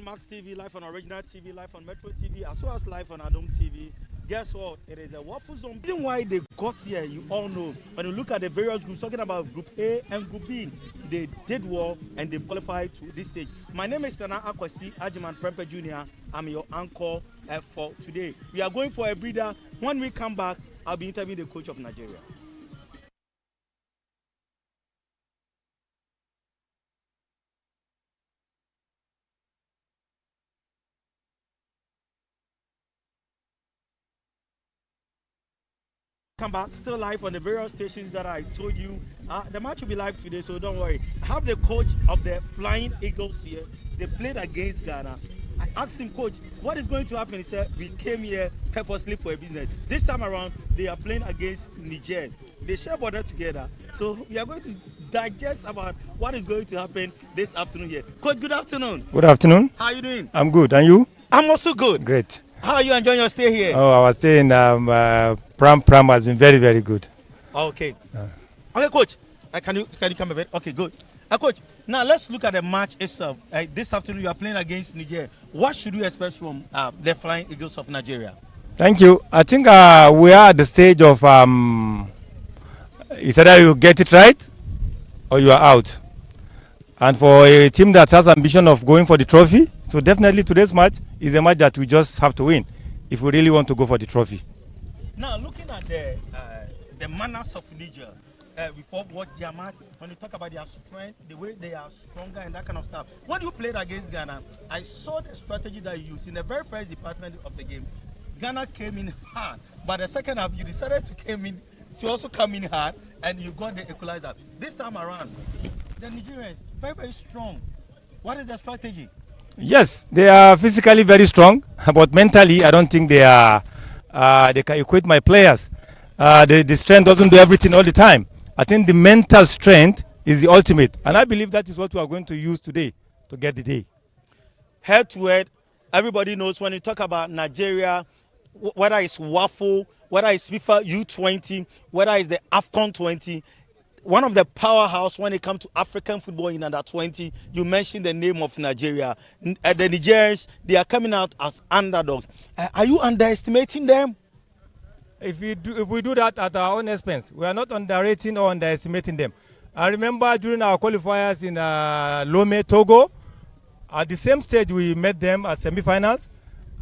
Max TV, live on Original TV, live on Metro TV, as well as live on Adom TV. Guess what? It is a waffle zone. The reason why they got here, you all know. When you look at the various groups, talking about Group A and Group B, they did well and they've qualified to this stage. My name is Tana Akwasi Ajiman Prempe Jr. I'm your anchor for today. We are going for a breather. When we come back, I'll be interviewing the coach of Nigeria. Come back, still live on the various stations that I told you. The match will be live today, so don't worry. I have the coach of the Flying Eagles here. They played against Ghana. I asked him, coach, what is going to happen? He said, we came here purposely for a business. This time around, they are playing against Niger. They share border together. So we are going to digest about what is going to happen this afternoon here. Coach, good afternoon. Good afternoon. How are you doing? I'm good. And you? I'm also good. Great. How are you enjoying your stay here? Oh, I was saying Pram has been very, very good. Okay. Okay, coach. Can you come a bit? Okay, good. Coach, now let's look at the match itself. This afternoon you are playing against Niger. What should we expect from the Flying Eagles of Nigeria? Thank you. I think we are at the stage of it's either you get it right or you are out. And for a team that has ambition of going for the trophy, so definitely today's match is a match that we just have to win if we really want to go for the trophy. Now, looking at the manners of Niger, before what their match, when you talk about their strength, the way they are stronger and that kind of stuff. When you played against Ghana, I saw the strategy that you used in the very first department of the game. Ghana came in hard, but the second half you decided to also come in hard, and you got the equalizer. This time around, the Nigerians very, very strong. What is the strategy? Yes, they are physically very strong, but mentally, I don't think they can equate my players. The strength doesn't do everything all the time. I think the mental strength is the ultimate, and I believe that is what we are going to use today to get the day. Head to head, everybody knows when you talk about Nigeria, whether it's Wafu, whether it's FIFA U20, whether it's the AFCON 20, one of the powerhouse when it comes to African football in under 20, you mentioned the name of Nigeria. The Nigerians, they are coming out as underdogs. Are you underestimating them? If we do that at our own expense, we are not underrating or underestimating them. I remember during our qualifiers in Lomé, Togo, at the same stage we met them at semi-finals.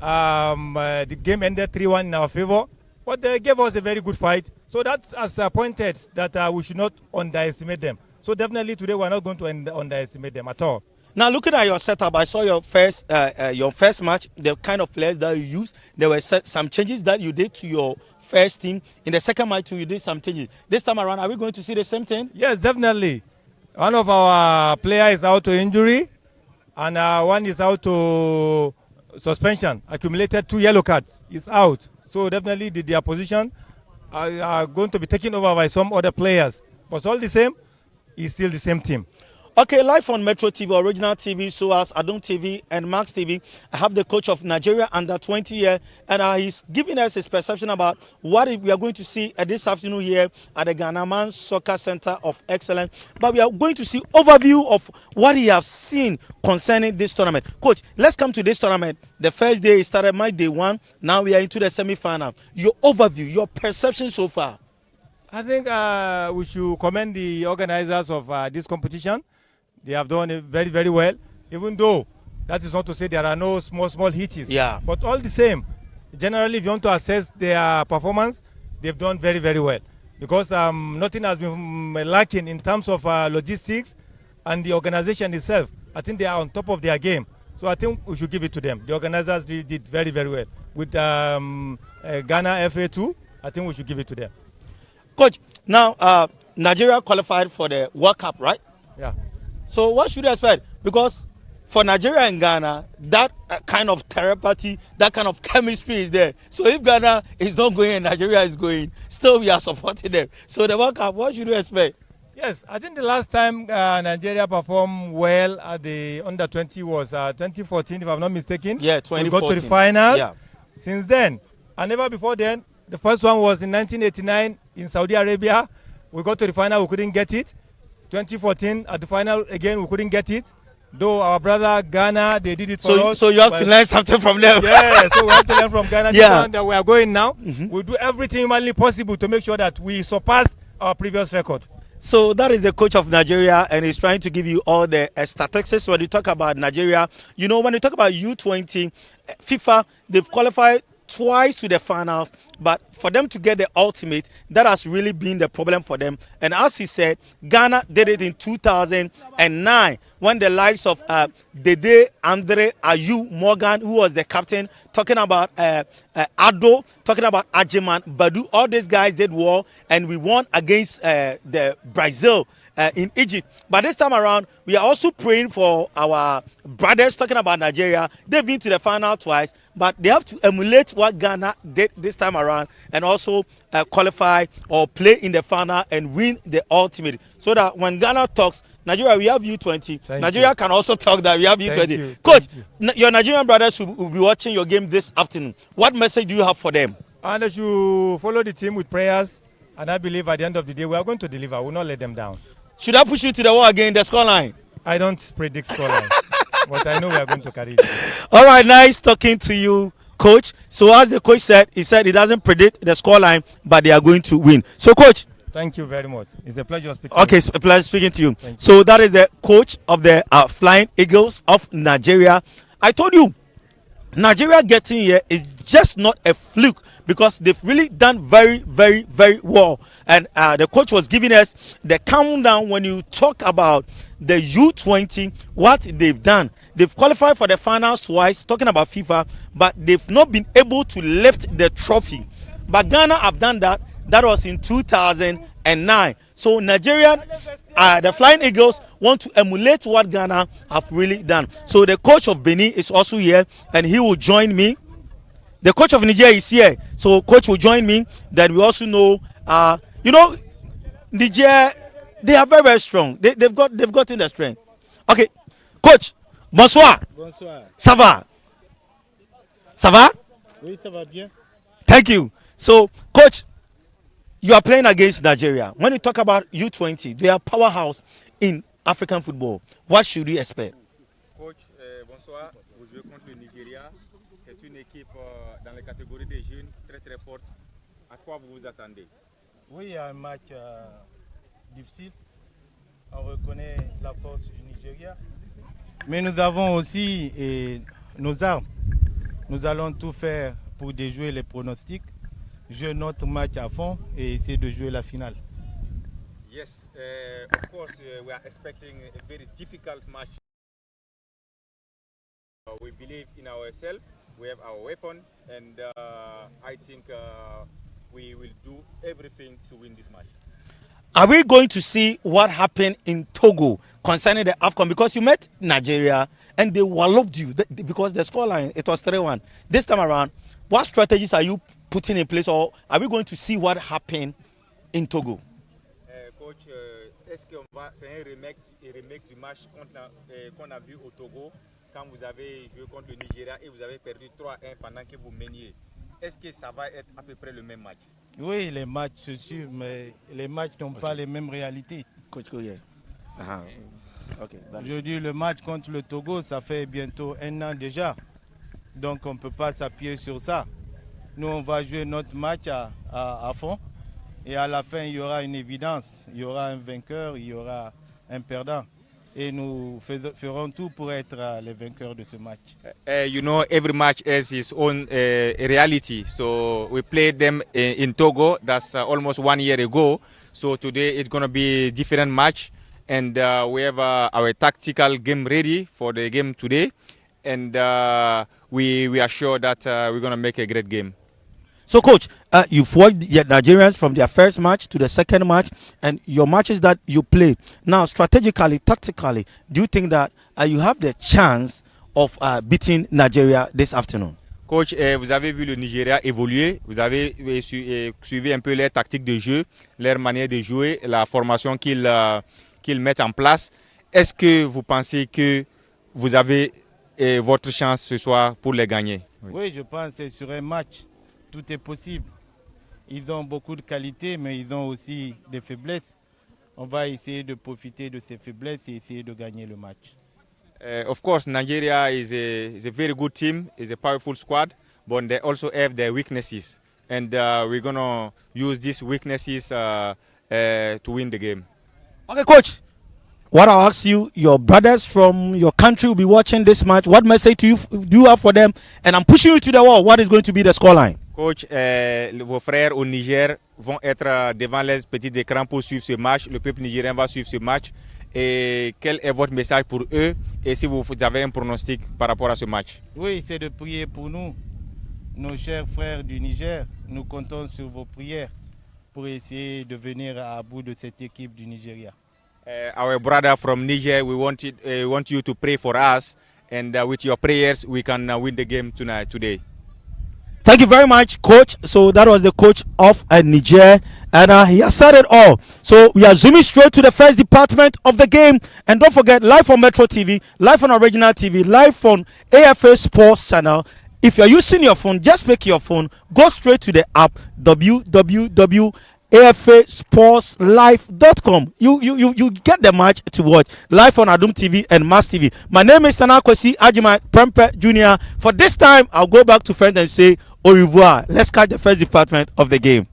The game ended 3-1 in our favor, but they gave us a very good fight. So that's as pointed that we should not underestimate them. So definitely today we're not going to underestimate them at all. Now looking at your setup, I saw your first match, the kind of players that you used. There were some changes that you did to your first team. In the second match, you did some changes. This time around, are we going to see the same thing? Yes, definitely. One of our players is out to injury, and one is out to suspension. Accumulated 2 yellow cards. Is out. So definitely their position are going to be taken over by some other players. But all the same, it's still the same team. Okay, live on Metro TV, Original TV, so as Adom TV and Max TV, I have the coach of Nigeria under 20 here, and he's giving us his perception about what we are going to see this afternoon here at the Ghana Soccer Center of Excellence. But we are going to see overview of what he has seen concerning this tournament. Coach, let's come to this tournament. The first day started match day 1. Now we are into the semi-final. Your overview, your perception so far. I think we should commend the organizers of this competition. They have done it very, very well, even though that is not to say there are no small hitches. Yeah. But all the same, generally, if you want to assess their performance, they've done very, very well. Because nothing has been lacking in terms of logistics and the organization itself. I think they are on top of their game. So I think we should give it to them. The organizers really did very, very well. With Ghana FA2, I think we should give it to them. Coach, now Nigeria qualified for the World Cup, right? Yeah. So what should you expect? Because for Nigeria and Ghana, that kind of telepathy, that kind of chemistry is there. So if Ghana is not going and Nigeria is going, still we are supporting them. So the World Cup, what should you expect? Yes, I think the last time Nigeria performed well at the under-20 was 2014, if I'm not mistaken. Yeah, 2014. We got to the finals. Yeah. Since then, and never before then, the first one was in 1989 in Saudi Arabia. We got to the final, we couldn't get it. 2014 at the final again, we couldn't get it. Though our brother Ghana, they did it for us. So you have to learn something from them. Yeah, so we have to learn from Ghana. Yeah. The one that we are going now, we'll do everything humanly possible to make sure that we surpass our previous record. So that is the coach of Nigeria, and he's trying to give you all the statistics when you talk about Nigeria. You know, when you talk about U20, FIFA, they've qualified twice to the finals, but for them to get the ultimate, that has really been the problem for them. And as he said, Ghana did it in 2009 when the likes of Dede, Andre, Ayew, Morgan, who was the captain, talking about Ado, talking about Ajiman, Badu, all these guys did well, and we won against the Brazil in Egypt. But this time around, we are also praying for our brothers, talking about Nigeria. They've been to the final twice, but they have to emulate what Ghana did this time around and also qualify or play in the final and win the ultimate. So that when Ghana talks, Nigeria, we have U20. Nigeria can also talk that we have U20. Coach, your Nigerian brothers will be watching your game this afternoon. What message do you have for them? And that you follow the team with prayers, and I believe at the end of the day, we are going to deliver. We will not let them down. Should I push you to the wall again, the scoreline? I don't predict scoreline, but I know we are going to carry it. All right, nice talking to you, Coach. So as the coach said, he said he doesn't predict the scoreline, but they are going to win. So, Coach. Thank you very much. It's a pleasure speaking. Okay, it's a pleasure speaking to you. So that is the coach of the Flying Eagles of Nigeria. I told you, Nigeria getting here is just not a fluke because they've really done very, very, very well. And the coach was giving us the countdown when you talk about the U20, what they've done. They've qualified for the finals twice, talking about FIFA, but they've not been able to lift the trophy. But Ghana have done that. That was in 2009. So Nigerians, the Flying Eagles, want to emulate what Ghana have really done. So the coach of Benin is also here, and he will join me. The coach of Niger is here, so coach will join me. Then we also know, Niger, they are very, very strong. They've gotten the strength. Okay, coach, bonsoir. Bonsoir. Ça va? Ça va? Oui, ça va bien. Thank you. So, coach, you are playing against Nigeria. When you talk about U20, they are powerhouse in African football. What should we expect? Coach, bonsoir. Vous jouez contre le Nigeria. C'est une équipe dans la catégorie des jeunes très très forte. À quoi vous vous attendez? Oui, il y a un match difficile. On reconnaît la force du Nigeria. Mais nous avons aussi nos armes. Nous allons tout faire pour déjouer les pronostics, jouer notre match à fond et essayer de jouer la finale. Yes, of course, we are expecting a very difficult match. We believe in ourselves, we have our weapon, and I think we will do everything to win this match. Are we going to see what happened in Togo concerning the AFCON? Because you met Nigeria and they walloped you because the scoreline, it was 3-1. This time around, what strategies are you putting in place, or are we going to see what happened in Togo? Coach, est-ce que c'est un remake du match qu'on a vu au Togo quand vous avez joué contre le Nigeria et vous avez perdu 3-1 pendant que vous meniez? Est-ce que ça va être à peu près le même match? Oui, les matchs se suivent, mais les matchs n'ont pas les mêmes réalités. Coach, okay, Je dis le match contre le Togo, ça fait bientôt 1 an déjà. Donc on ne peut pas s'appuyer sur ça. Nous, on va jouer notre match à fond. Et à la fin, il y aura une évidence. Il y aura un vainqueur, il y aura un perdant. Et nous ferons tout pour être les vainqueurs de ce match. You know, every match has its own reality. So we played them in Togo. That's almost 1 year ago. So today it's going to be a different match. And we have our tactical game ready for the game today. And we are sure that we're going to make a great game. So, Coach, you've watched the Nigerians from their first match to the second match, and your matches that you play. Now, strategically, tactically, do you think that you have the chance of beating Nigeria this afternoon? Coach, vous avez vu le Nigeria évoluer, vous avez suivi un peu leur tactique de jeu, leur manière de jouer, la formation qu'ils mettent en place. Est-ce que vous pensez que vous avez votre chance ce soir pour les gagner? Oui, je pense que sur un match, tout est possible. Ils ont beaucoup de qualités, mais ils ont aussi des faiblesses. On va essayer de profiter de ces faiblesses et essayer de gagner le match. Of course, Nigeria is a very good team, is a powerful squad, but they also have their weaknesses, and we're gonna use these weaknesses to win the game. Okay, coach. What I'll ask you, your brothers from your country will be watching this match. What message do you have for them? And I'm pushing you to the wall. What is going to be the scoreline? Coach, vos frères au Niger vont être devant les petits écrans pour suivre ce match. Le peuple nigérien va suivre ce match. Et quel est votre message pour eux? Et si vous avez un pronostic par rapport à ce match? Oui, c'est de prier pour nous, nos chers frères du Niger. Nous comptons sur vos prières pour essayer de venir à bout de cette équipe du Nigeria. Our brother from Niger, we want you to pray for us, and with your prayers, we can win the game today. Thank you very much, coach. So that was the coach of Niger, and he has said it all. So we are zooming straight to the first department of the game, and don't forget, live on Metro TV, live on Original TV, live on AFA Sports Channel. If you're using your phone, just pick your phone, go straight to the app www.afasportslive.com. You get the match to watch live on Adum TV and Mass TV. My name is Tanakwesi Ajima Prempe Jr. For this time, I'll go back to friends and say au revoir. Let's catch the first department of the game.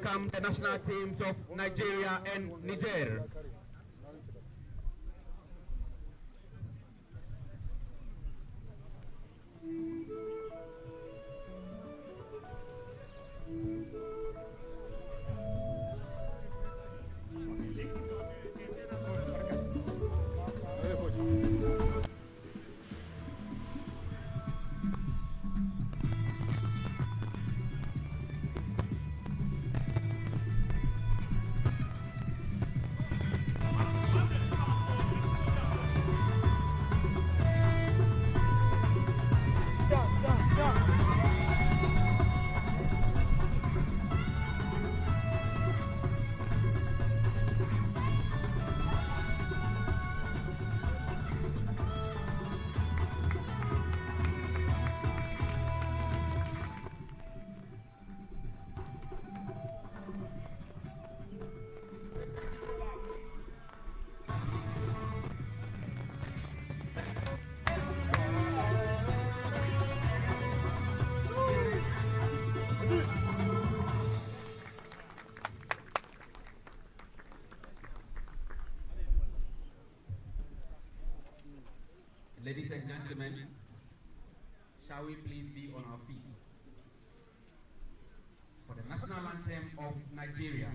Welcome the national teams of Nigeria and Niger. Ladies and gentlemen, shall we please be on our feet for the national anthem of Nigeria.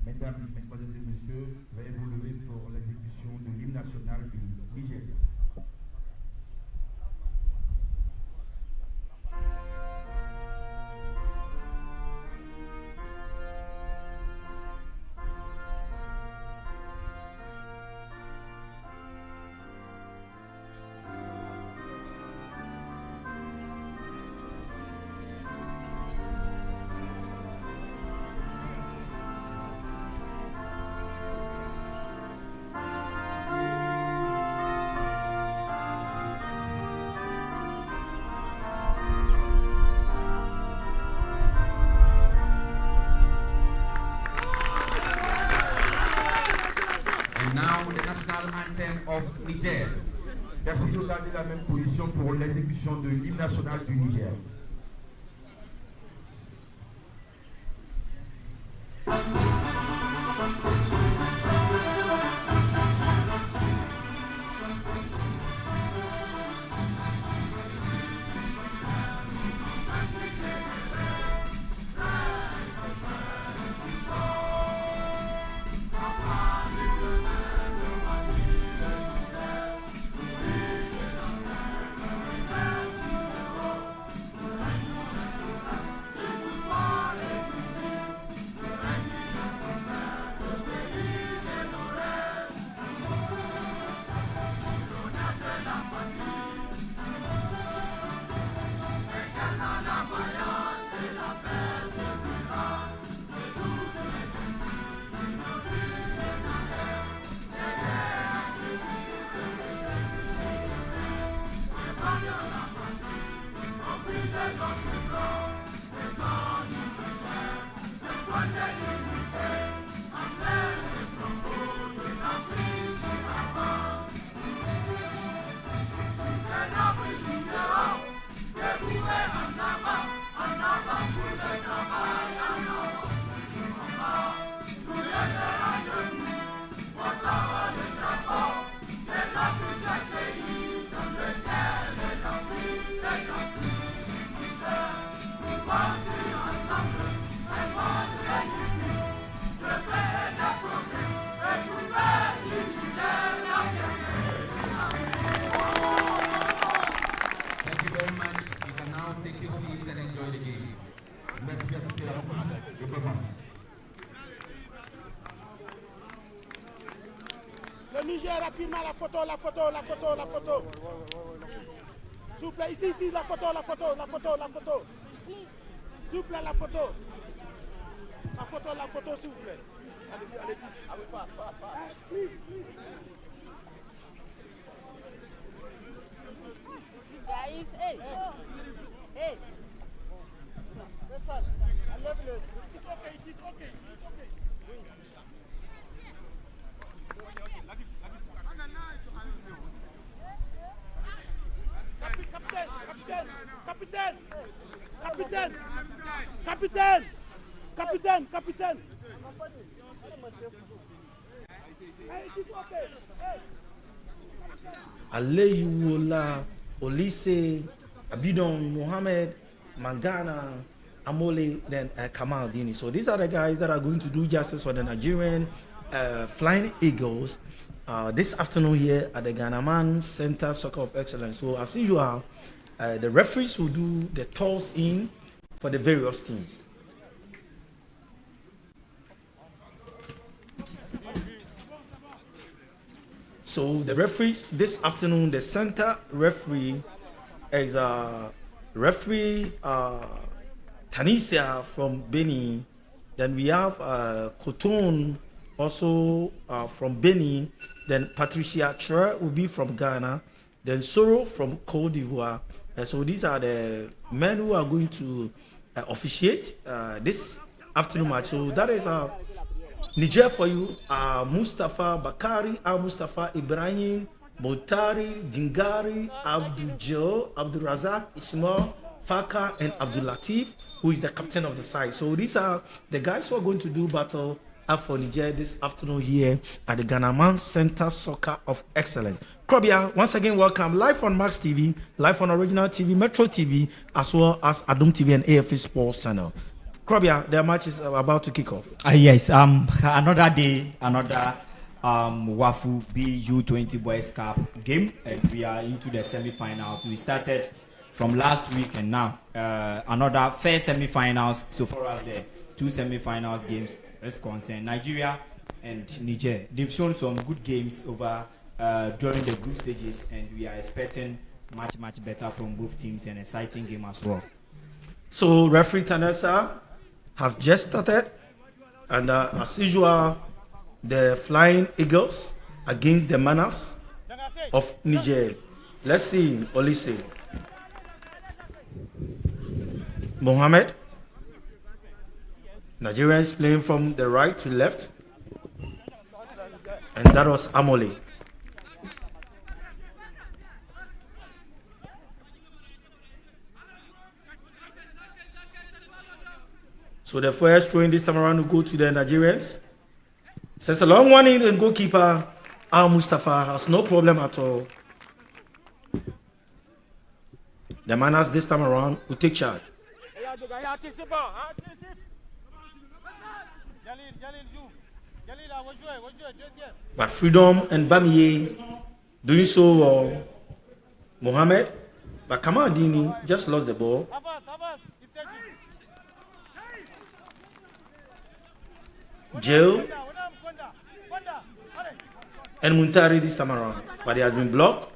Mesdames, Mesdemoiselles et Messieurs, veuillez vous lever pour l'exécution de l'hymne national du Niger. anthem of Niger. Merci de garder la même position pour l'exécution de l'hymne national du Niger. Thank you very much. You can now take your seats and enjoy the game. Merci à toutes et à tous. Et bonne match. Le Niger, rapidement, la photo, la photo, la photo, la photo. S'il vous plaît, ici, ici, la photo, la photo, la photo, la photo. S'il vous plaît, la photo. La photo, s'il vous plaît. Allez-y, allez-y. Ah oui, passe, passe, passe. Please, please. Guys, hey, hey. Listen, I love you. It's okay, it's okay, it's okay. Capitaine, capitaine, capitaine, capitaine, capitaine, capitaine, capitaine. Hey, it's okay. Hey. Aleyiwola, Olise, Abidon, Mohammed, Mangana, Amole, then Kamal Dini. So these are the guys that are going to do justice for the Nigerian Flying Eagles this afternoon here at the Ghanaman Center Soccer of Excellence. So as usual, the referees will do the toss in for the various teams. So the referees this afternoon, the center referee is referee Tanisia from Benin. Then we have Coton also from Benin. Then Patricia Tre will be from Ghana. Then Soro from Cote d'Ivoire. So these are the men who are going to officiate this afternoon match. So that is Niger for you, Mustafa Bakari, Mustafa Ibrahim, Motari, Dingari, Abdul Joe, Abdul Razak, Ishmael, Faka, and Abdul Latif, who is the captain of the side. So these are the guys who are going to do battle for Niger this afternoon here at the Ghanaman Center Soccer of Excellence. Krobia, once again, welcome live on Max TV, live on Original TV, Metro TV, as well as Adum TV and AFA Sports Channel. Krobia, their match is about to kick off. Yes, another day, another Wafu-B U20 Boys Cup game, and we are into the semi-finals. We started from last week, and now another first semi-finals. So far as the two semi-finals games is concerned, Nigeria and Niger, they've shown some good games over during the group stages, and we are expecting much better from both teams, and exciting game as well. So referee Tanessa have just started, and as usual, the Flying Eagles against the Manas of Niger. Let's see, Olise. Mohammed. Nigeria is playing from the right to left, and that was Amole. So the first throw in this time around will go to the Nigerians. Since a long one in, and goalkeeper Al Mustafa has no problem at all. The Manas this time around will take charge. But Freedom and Bamiye doing so well. Mohamed, but Kamadini just lost the ball. Joe and Muntari this time around, but he has been blocked.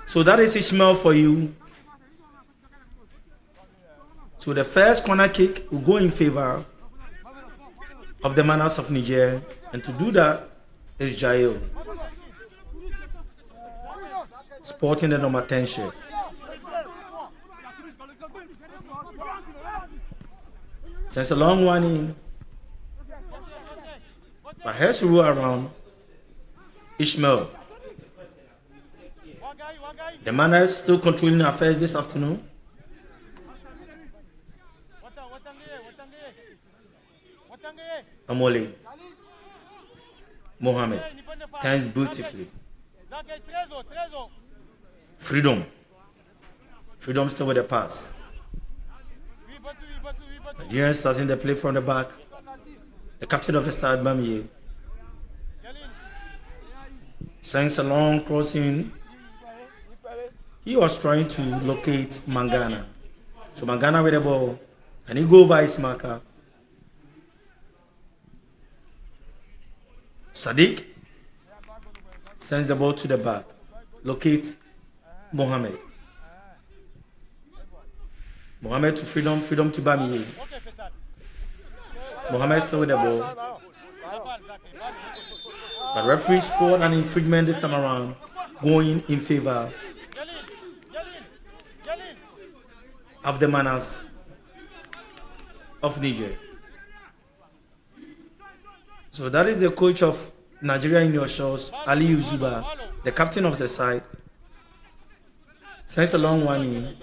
So that is Ishmael for you. So the first corner kick will go in favor of the Manas of Niger, and to do that is Jael, sporting the number 10 shirt. Since a long one in, but here's roll around Ishmael. The Manas still controlling affairs this afternoon. Amole Mohamed turns beautifully. Freedom still with the pass. Nigerians starting the play from the back. The captain of the side, Bamiye, sends a long crossing. He was trying to locate Mangana. So Mangana with the ball. Can he go by his marker? Sadiq sends the ball to the back. Locate Mohamed. Mohamed to Freedom to Bamiye. Mohamed still with the ball. But referee scored an infringement this time around, going in favor of the Manas of Niger. So that is the coach of Nigeria in your shores, Ali Uzuba, the captain of the side. Sends a long one in.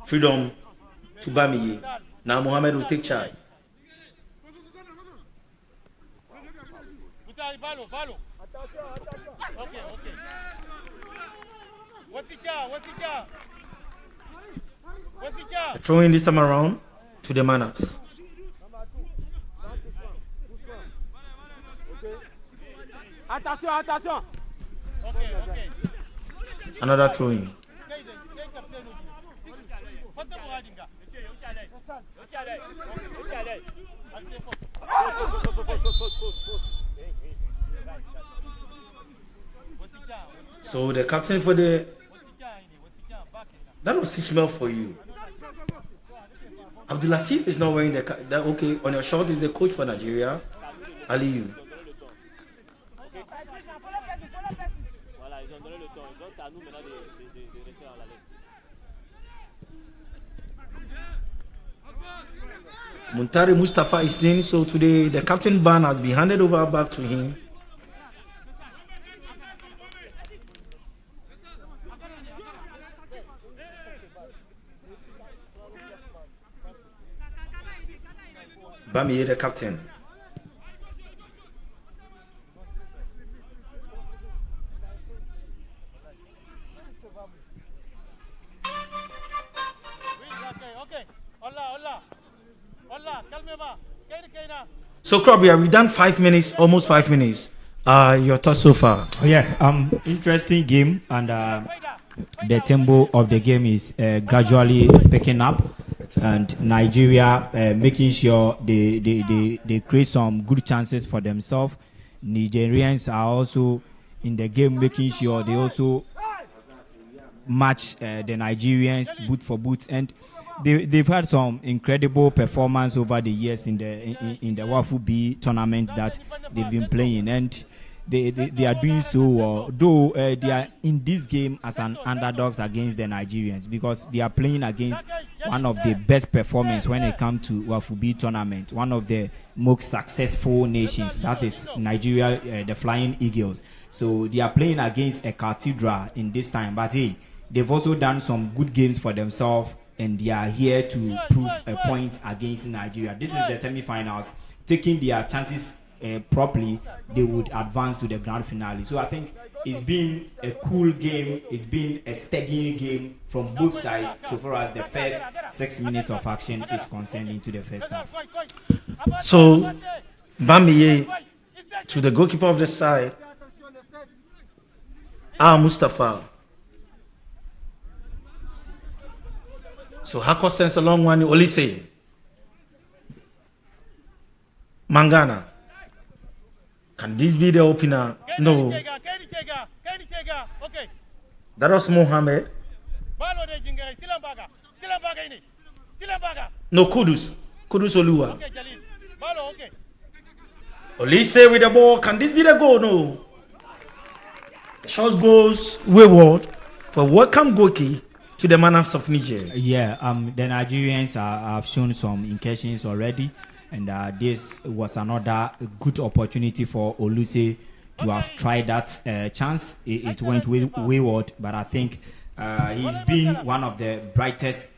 Freedom to Bamiye. Now Mohamed will take charge. Throwing this time around to the Manas. Another throwing. So the captain for the... That was Ishmael for you. Abdul Latif is not wearing the... Okay, on your short is the coach for Nigeria, Aliyu. Muntari Mustafa is in, so today the captain ban has been handed over back to him. Bamiye the captain. So, Crop, we've done 5 minutes, almost 5 minutes. Your thoughts so far? Yeah, interesting game, and the tempo of the game is gradually picking up, and Nigeria making sure they create some good chances for themselves. Nigerians are also in the game making sure they also match the Nigerians boot for boot, and they've had some incredible performance over the years in the Wafu-B tournament that they've been playing, and they are doing so well. Though they are in this game as an underdogs against the Nigerians because they are playing against one of the best performers when it comes to Wafu-B tournament, one of the most successful nations, that is Nigeria, the Flying Eagles. So they are playing against a cathedral in this time, but hey, they've also done some good games for themselves, and they are here to prove a point against Nigeria. This is the semi-finals. Taking their chances properly, they would advance to the grand finale. So I think it's been a cool game. It's been a steady game from both sides so far as the first 6 minutes of action is concerned into the first half. So, Bambiye to the goalkeeper of the side, Mustafa. So, Hako sends a long one, Olise. Mangana. Can this be the opener? No. That was Mohammed. No, Kudus. Kudus Olua. Olise with the ball. Can this be the goal? No. The shot goes wayward for welcome goalkeeper to the Manas of Niger. Yeah, the Nigerians have shown some incursions already. And this was another good opportunity for Olise to have tried that chance. It went wayward, but I think he's been one of the brightest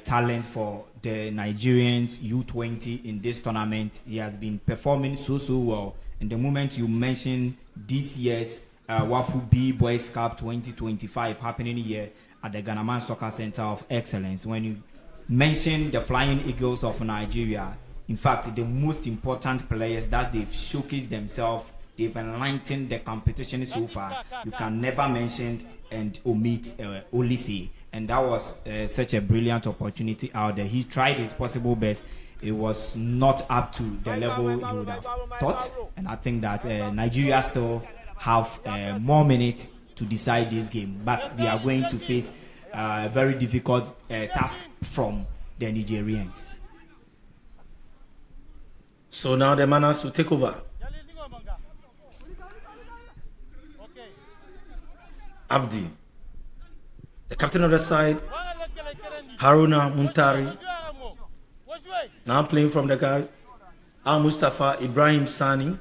talent for the Nigerians U20 in this tournament. He has been performing so well. And the moment you mention this year's Wafu-B Boys Cup 2025 happening here at the Ghanaman Soccer Center of Excellence, when you mention the Flying Eagles of Nigeria, in fact, the most important players that they've showcased themselves, they've enlightened the competition so far, you can never mention and omit Olise. And that was such a brilliant opportunity out there. He tried his possible best. It was not up to the level you would have thought. And I think that Nigeria still have more minutes to decide this game. But they are going to face a very difficult task from the Nigerians. So now the Manas will take over. Abdi, the captain of the side, Haruna Muntari, now playing from the guy, Mustafa Ibrahim Sani,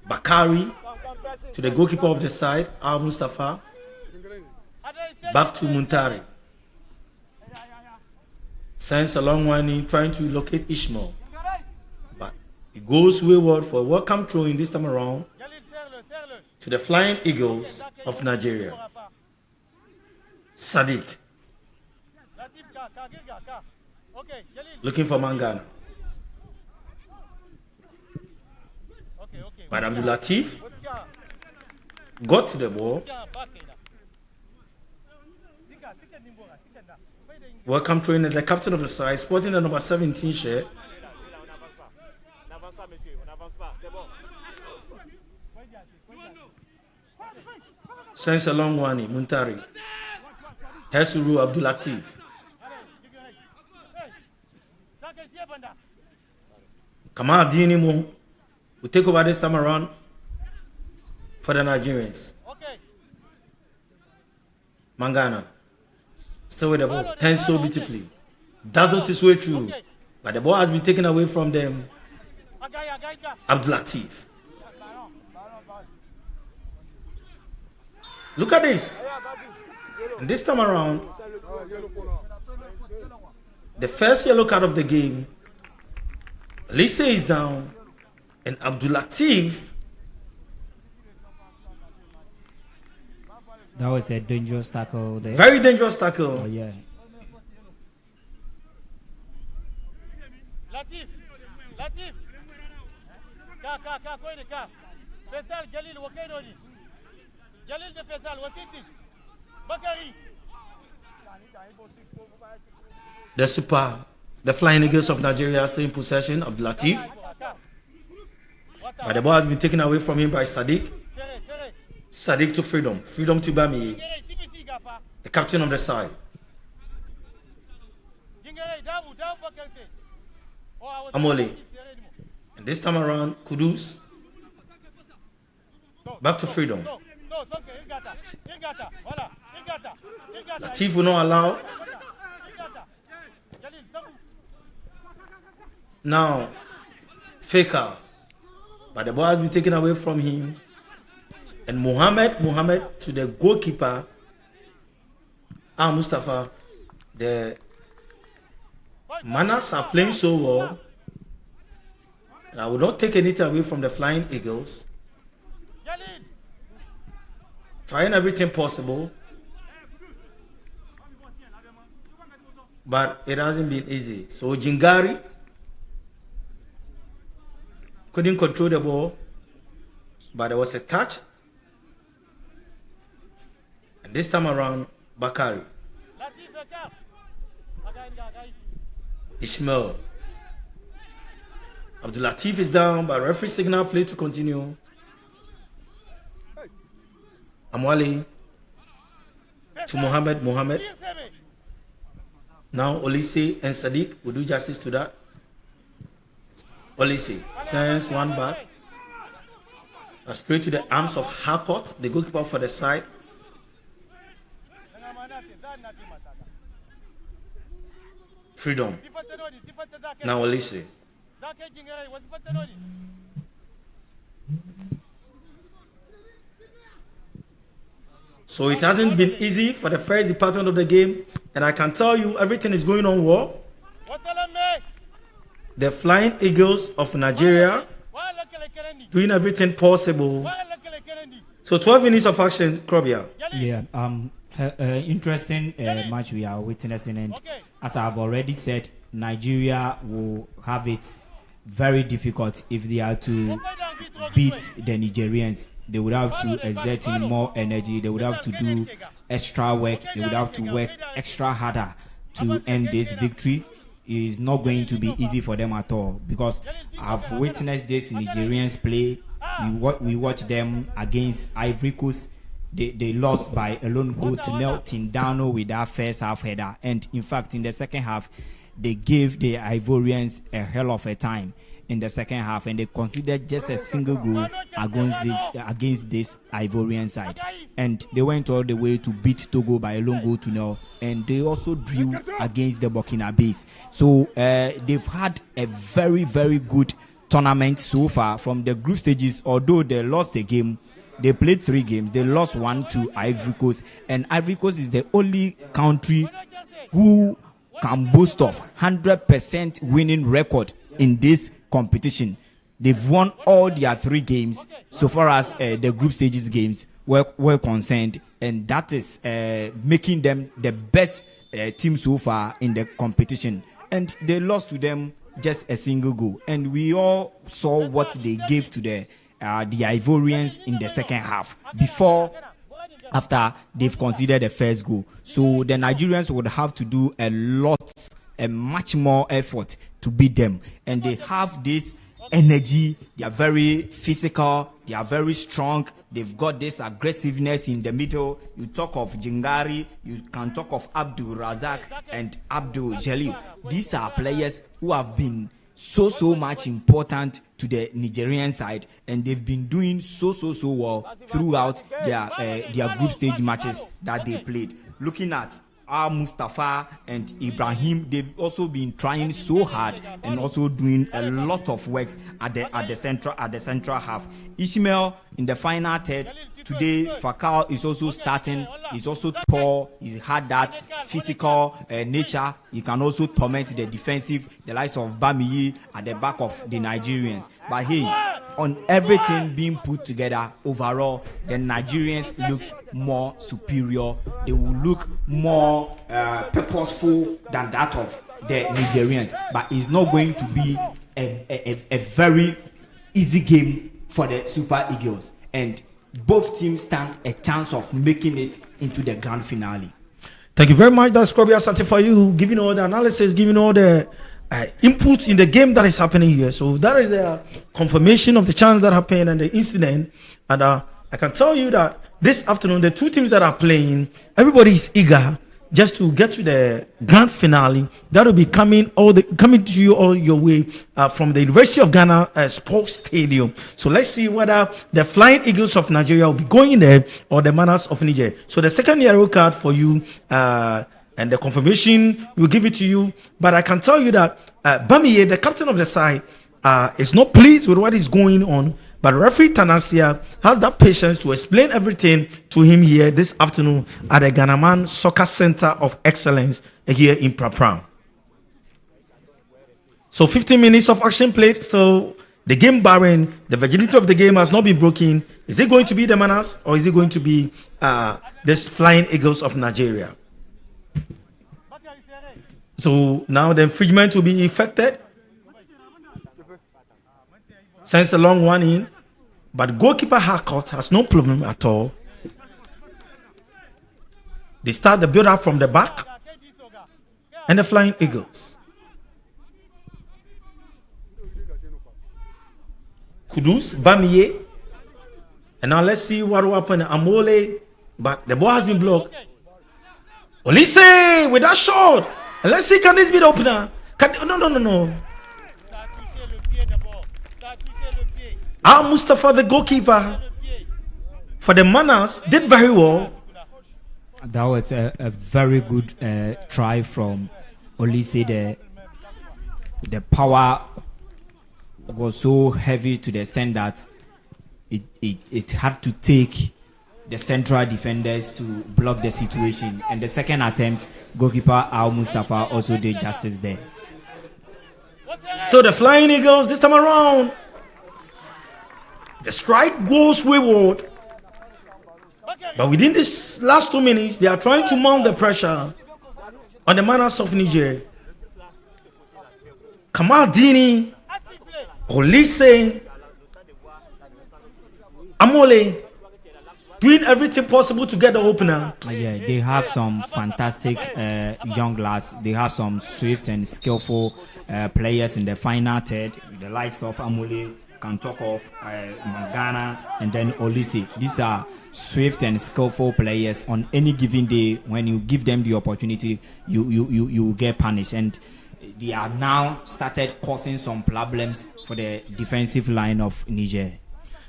Bakari, to the goalkeeper of the side, Mustafa, back to Muntari. Sends a long one in trying to locate Ishmael. It goes wayward for a welcome throw in this time around to the Flying Eagles of Nigeria. Sadiq. Looking for Mangana. But Abdul Latif got to the ball. Welcome throw in the captain of the side, sporting the number 17 shirt. Sends a long one in Muntari. Hesuru Abdul Latif. Kamal Dinimo will take over this time around for the Nigerians. Mangana. Still with the ball. Turns so beautifully. Dazzles his way through. But the ball has been taken away from them. Abdul Latif. Look at this. And this time around, the first yellow card of the game, Lise is down, and Abdul Latif. That was a dangerous tackle there. Very dangerous tackle. Oh, yeah. Latif. Faisal Jalil Wakainoni. Jalil de Faisal Wakiti. Bakari. The Flying Eagles of Nigeria are still in possession of Latif. But the ball has been taken away from him by Sadiq. Sadiq to Freedom. Freedom to Bami, the captain of the side. Amole. And this time around, Kudus. Back to Freedom. Latif will not allow. Now, Faker. But the ball has been taken away from him. And Mohammed to the goalkeeper. Mustafa. The Manas are playing so well. And I will not take anything away from the Flying Eagles. Trying everything possible. But it hasn't been easy. So Jingari couldn't control the ball. But there was a touch. And this time around, Bakari. Ishmael. Abdul Latif is down, but referee signal play to continue. Amwali to Mohammed. Now Olise and Sadiq will do justice to that. Olise sends one back. Straight to the arms of Harcourt, the goalkeeper for the side. Freedom. Now Olise. So it hasn't been easy for the first department of the game, and I can tell you everything is going on well. The Flying Eagles of Nigeria doing everything possible. So 12 minutes of action, Krobia. Yeah, interesting match we are witnessing, and as I've already said, Nigeria will have it very difficult if they are to beat the Nigerians. They would have to exert in more energy. They would have to do extra work. They would have to work extra harder to end this victory. It is not going to be easy for them at all, because I've witnessed this Nigerians play. We watched them against Ivory Coast. They lost by a lone goal to Tindano with that first half header. And in fact, in the second half, they gave the Ivorians a hell of a time in the second half, and they considered just a single goal against this Ivorian side, and they went all the way to beat Togo by a lone goal to 0, and they also drew against the Burkinabes. So they've had a very, very good tournament so far from the group stages. Although they lost the game, they played 3 games. They lost 1 to Ivory Coast, and Ivory Coast is the only country who can boast of 100% winning record in this competition. They've won all their 3 games so far as the group stages games were concerned, and that is making them the best team so far in the competition. And they lost to them just a single goal, and we all saw what they gave to the Ivorians in the second half after they've conceded the first goal. So the Nigerians would have to do a much more effort to beat them, and they have this energy. They are very physical, they are very strong, they've got this aggressiveness in the middle. You talk of Jingari, you can talk of Abdul Razak and Abdul Jalil. These are players who have been so much important to the Nigerian side, and they've been doing so well throughout their group stage matches that they played. Looking at Mustafa and Ibrahim, they've also been trying so hard and also doing a lot of works at the central half. Ishmael in the final third. Today, Fakal is also starting. He's also tall. He had that physical nature. He can also torment the likes of Bamiyi at the back of the Nigerians. But hey, on everything being put together, overall, the Nigerians looks more superior. They will look more purposeful than that of the Nigerians. But it's not going to be a very easy game for the Super Eagles. And both teams stand a chance of making it into the grand finale. Thank you very much. That's Kobe Asante for you, giving all the analysis, giving all the input in the game that is happening here. So that is a confirmation of the chance that happened and the incident. And I can tell you that this afternoon, the 2 teams that are playing, everybody is eager just to get to the grand finale that will be coming to you all your way from the University of Ghana Sports Stadium. So let's see whether the Flying Eagles of Nigeria will be going there or the Manas of Niger. So the second yellow card for you and the confirmation will give it to you. But I can tell you that Bamiye, the captain of the side, is not pleased with what is going on. But referee Tanasia has that patience to explain everything to him here this afternoon at the Ghanaman Soccer Center of Excellence here in Prapram. So 15 minutes of action played. So the game barring, the virginity of the game has not been broken. Is it going to be the Manas or is it going to be this Flying Eagles of Nigeria? So now the infringement will be effected. Sends a long one in, but goalkeeper Harcourt has no problem at all. They start the build up from the back, and the Flying Eagles. Kudus, Bamiye, and now let's see what will happen. Amole, but the ball has been blocked. Olise with that shot, and let's see, can this be the opener? No. Al Mustafa, the goalkeeper for the Manas, did very well. That was a very good try from Olise. The power was so heavy to the extent that it had to take the central defenders to block the situation. And the second attempt, goalkeeper Al Mustafa also did justice there. Still the Flying Eagles this time around. The strike goes wayward. But within these last 2 minutes, they are trying to mount the pressure on the Manas of Niger. Kamal Dini, Olise, Amole, doing everything possible to get the opener. Yeah, they have some fantastic young lads. They have some swift and skillful players in the final third. The likes of Amole, can talk of Mangana, and then Olise. These are swift and skillful players. On any given day, when you give them the opportunity, you get punished. And they are now started causing some problems for the defensive line of Niger.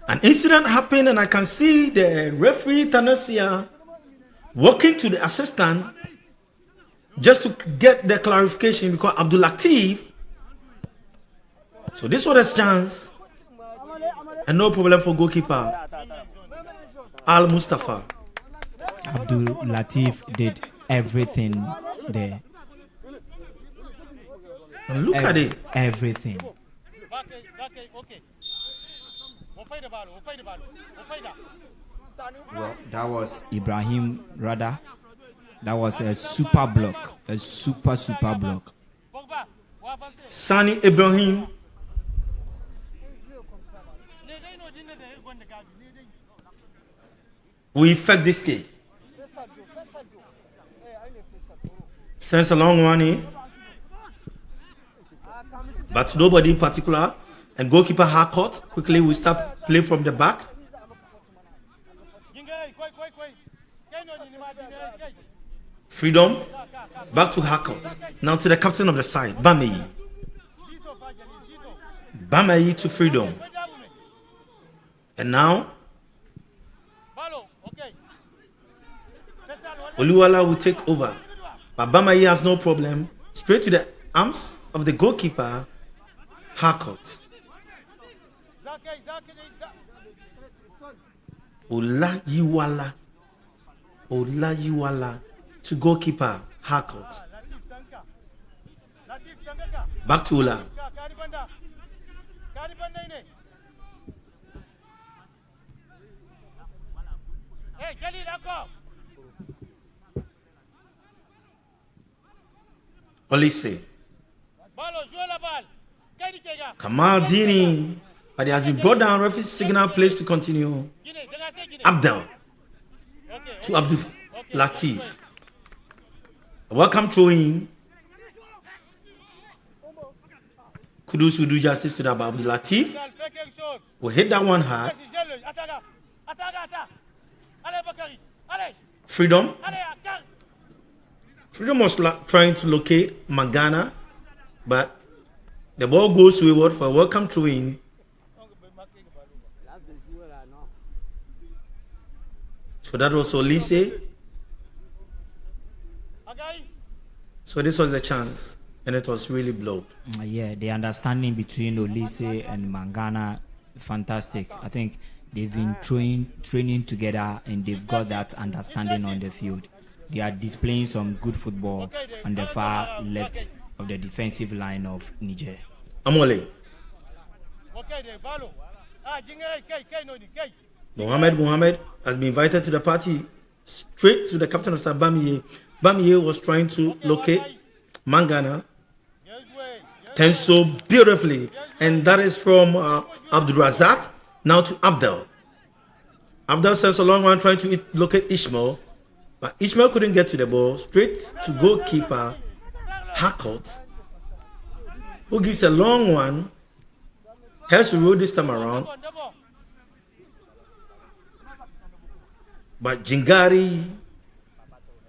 An incident happened, and I can see the referee Tanasia walking to the assistant just to get the clarification, because Abdul Latif. So this was a chance. And no problem for goalkeeper Al Mustafa. Abdul Latif did everything there. And look at it. Everything. Well, that was Ibrahim Rada. That was a super block. A super block. Sani Ibrahim. We effect this game. Sends a long one in. But nobody in particular. And goalkeeper Harcourt quickly will start play from the back. Freedom. Back to Harcourt. Now to the captain of the side, Bamiye. Bamiye to Freedom. And now Oluwala will take over. But Bamiye has no problem. Straight to the arms of the goalkeeper, Harcourt. Olayiwala to goalkeeper, Harcourt. Back to Ola. Olise. Kamal Dini. But it has been brought down. Referee signal place to continue. Abdel. To Abdul Latif. Welcome throw in. Kudus will do justice to that, but Abdul Latif will hit that one hard. Freedom. Freedom was trying to locate Mangana, but the ball goes wayward for a welcome throw in. So that was Olise. So this was the chance, and it was really blown. Yeah, the understanding between Olise and Mangana, fantastic. I think they've been training together, and they've got that understanding on the field. They are displaying some good football on the far left of the defensive line of Niger. Amole. Mohamed has been invited to the party, straight to the captain of staff, Bamiye. Bamiye was trying to locate Mangana. Turns so beautifully. And that is from Abdul Razak. Now to Abdel. Abdel sends a long one trying to locate Ishmael. But Ishmael couldn't get to the ball. Straight to goalkeeper Harcourt, who gives a long one. Has to roll this time around. But Jingari,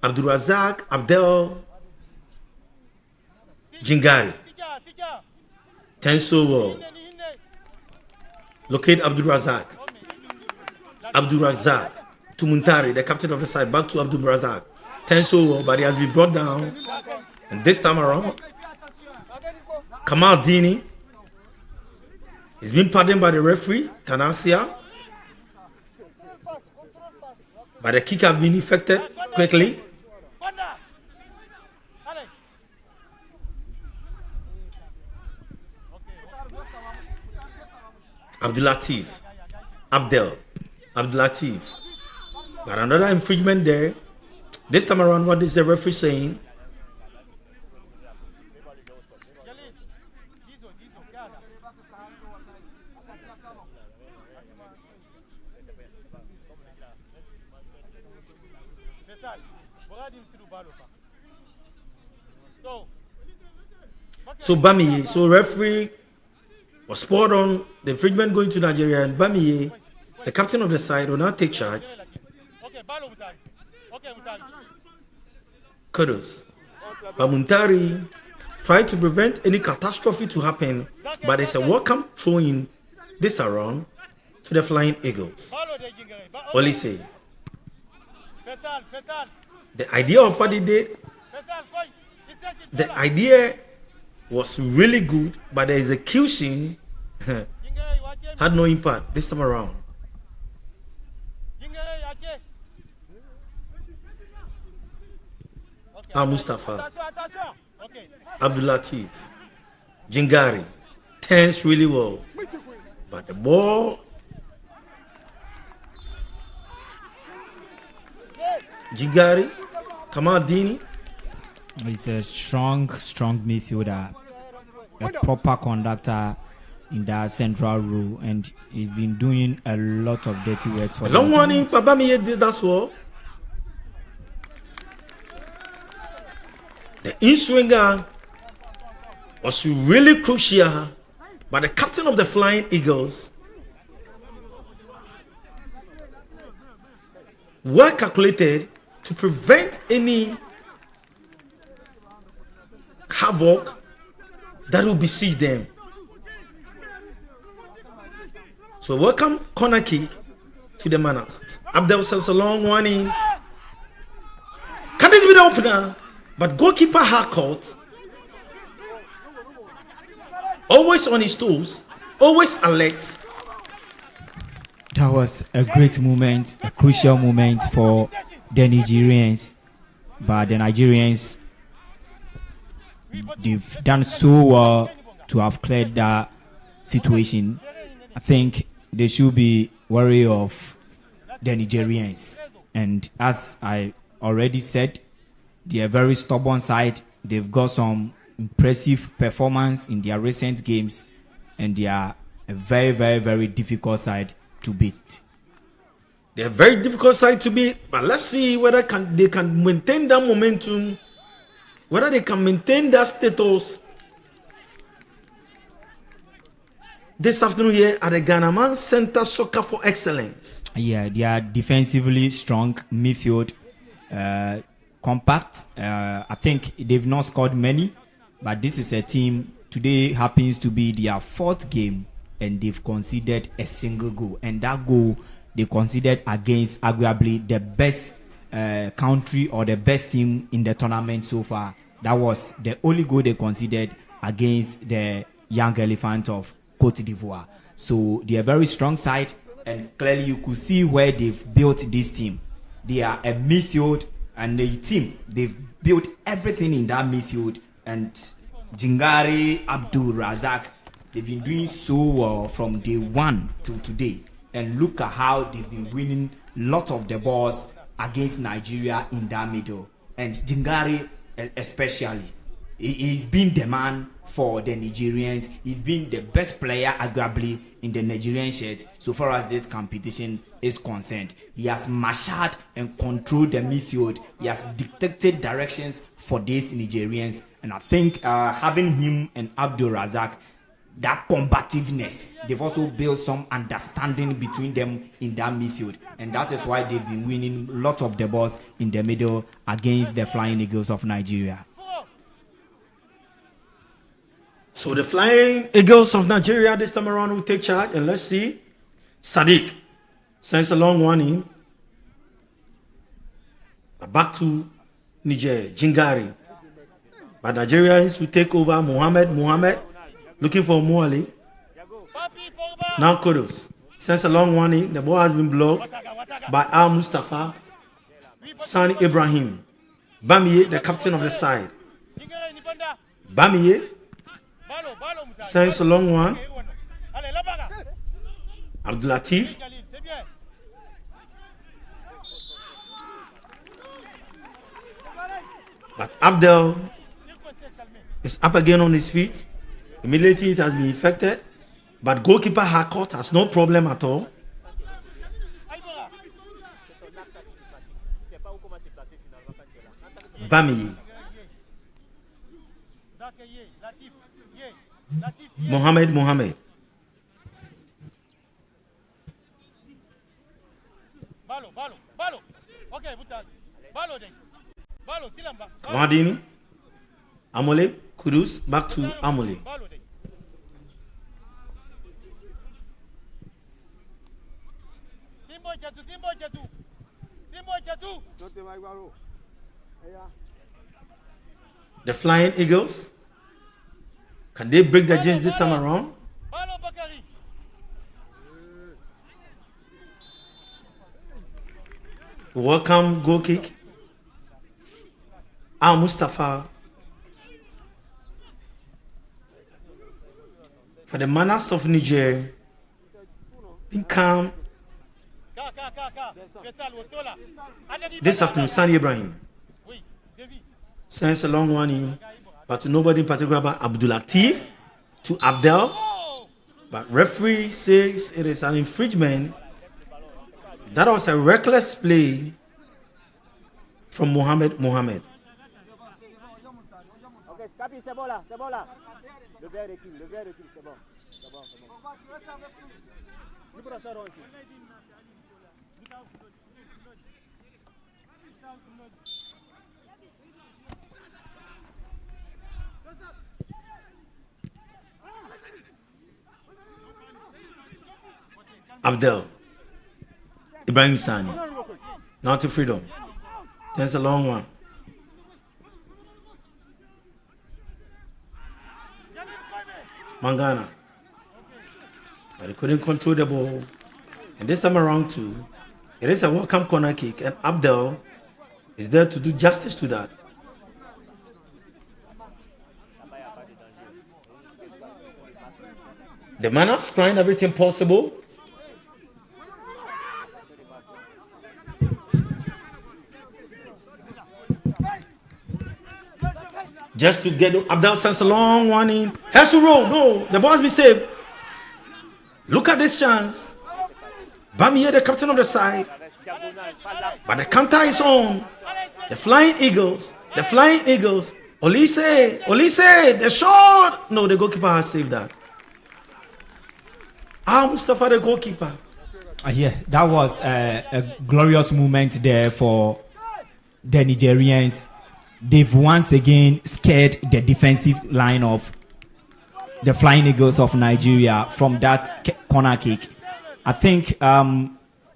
Abdul Razak, Abdel, Jingari. Tenso well. Locate Abdul Razak. Abdul Razak to Muntari, the captain of the side, back to Abdul Razak. Tenso well, but he has been brought down. And this time around, Kamal Dini is being pardoned by the referee, Tanasia. But the kick has been effected quickly. Abdul Latif. But another infringement there. This time around, what is the referee saying? So Bamiye, so referee was spot on the infringement going to Nigeria, and Bamiye, the captain of the side, will now take charge. Kudos. But Muntari tried to prevent any catastrophe to happen, but it's a welcome throwing this around to the Flying Eagles. Olise. The idea of what he did, the idea was really good, but the execution had no impact this time around. Al Mustafa, Abdul Latif, Jingari turns really well, but the ball, Jingari, Kamaldini. He's a strong midfielder, a proper conductor in that central row, and he's been doing a lot of dirty work for long morning, Babamiye did that well. The in-swinger was really crucial, but the captain of the Flying Eagles, well calculated to prevent any havoc that will besiege them. So welcome corner kick to the Manas. Abdel sends a long one in. Can this be the opener? But goalkeeper Harcourt, always on his toes, always alert. That was a great moment, a crucial moment for the Nigerians. But the Nigerians, they've done so well to have cleared that situation. I think they should be wary of the Nigerians. And as I already said, they are very stubborn side. They've got some impressive performance in their recent games, and they are a very, very, very difficult side to beat. They're a very difficult side to beat, but let's see whether they can maintain that momentum, whether they can maintain that status this afternoon here at the Ghana Center Soccer for Excellence. Yeah, they are defensively strong midfield. compact. I think they've not scored many, but this is a team. Today happens to be their 4th game, and they've conceded a single goal. And that goal they conceded against arguably the best country or the best team in the tournament so far. That was the only goal they conceded against the Young Elephant of Cote d'Ivoire. So they are a very strong side, and clearly you could see where they've built this team. They are a midfield and a team. They've built everything in that midfield, and Jingari, Abdul Razak, they've been doing so well from day one till today. And look at how they've been winning lots of the balls against Nigeria in that middle. And Jingari especially, he's been the man for the Nigerians. He's been the best player arguably in the Nigerian shirt so far as this competition is concerned. He has marshaled and controlled the midfield. He has dictated directions for these Nigerians. And I think having him and Abdul Razak, that combativeness, they've also built some understanding between them in that midfield. And that is why they've been winning lots of the balls in the middle against the Flying Eagles of Nigeria. So the Flying Eagles of Nigeria this time around will take charge, and let's see. Sadiq sends a long one in. Back to Niger, Jingari. But Nigerians will take over. Mohammed looking for Muali. Now Kodos sends a long one in. The ball has been blocked by Al Mustafa. Sani Ibrahim. Bamiye, the captain of the side. Bamiye sends a long one. Abdul Latif. But Abdel is up again on his feet. Immediately it has been affected. But goalkeeper Harcourt has no problem at all. Bamiye. Mohammed. Kamadini. Amole. Kudus. Back to Amole. The Flying Eagles, can they break the jinx this time around? Welcome goal kick. Al Mustafa. For the manners of Niger, being calm. This afternoon, Sani Ibrahim sends a long one in, but to nobody in particular but Abdul Latif to Abdel. But referee says it is an infringement. That was a reckless play from Mohammed. Ok, Capi, c'est bon là. Le verre recule, c'est bon. Abdel Ibrahim Sani now to Freedom. That's a long one. Mangana, but he couldn't control the ball, and this time around too it is a welcome corner kick, and Abdel is there to do justice to that. The man is trying everything possible. Just to get Abdel sends a long one in. Has to roll. No, the ball has been saved. Look at this chance. Bamiye, the captain of the side. But the counter is on. The Flying Eagles. Olise, the shot. No, the goalkeeper has saved that. Mustafa, the goalkeeper. Yeah, that was a glorious moment there for the Nigerians, they've once again scared the defensive line of the Flying Eagles of Nigeria from that corner kick. I think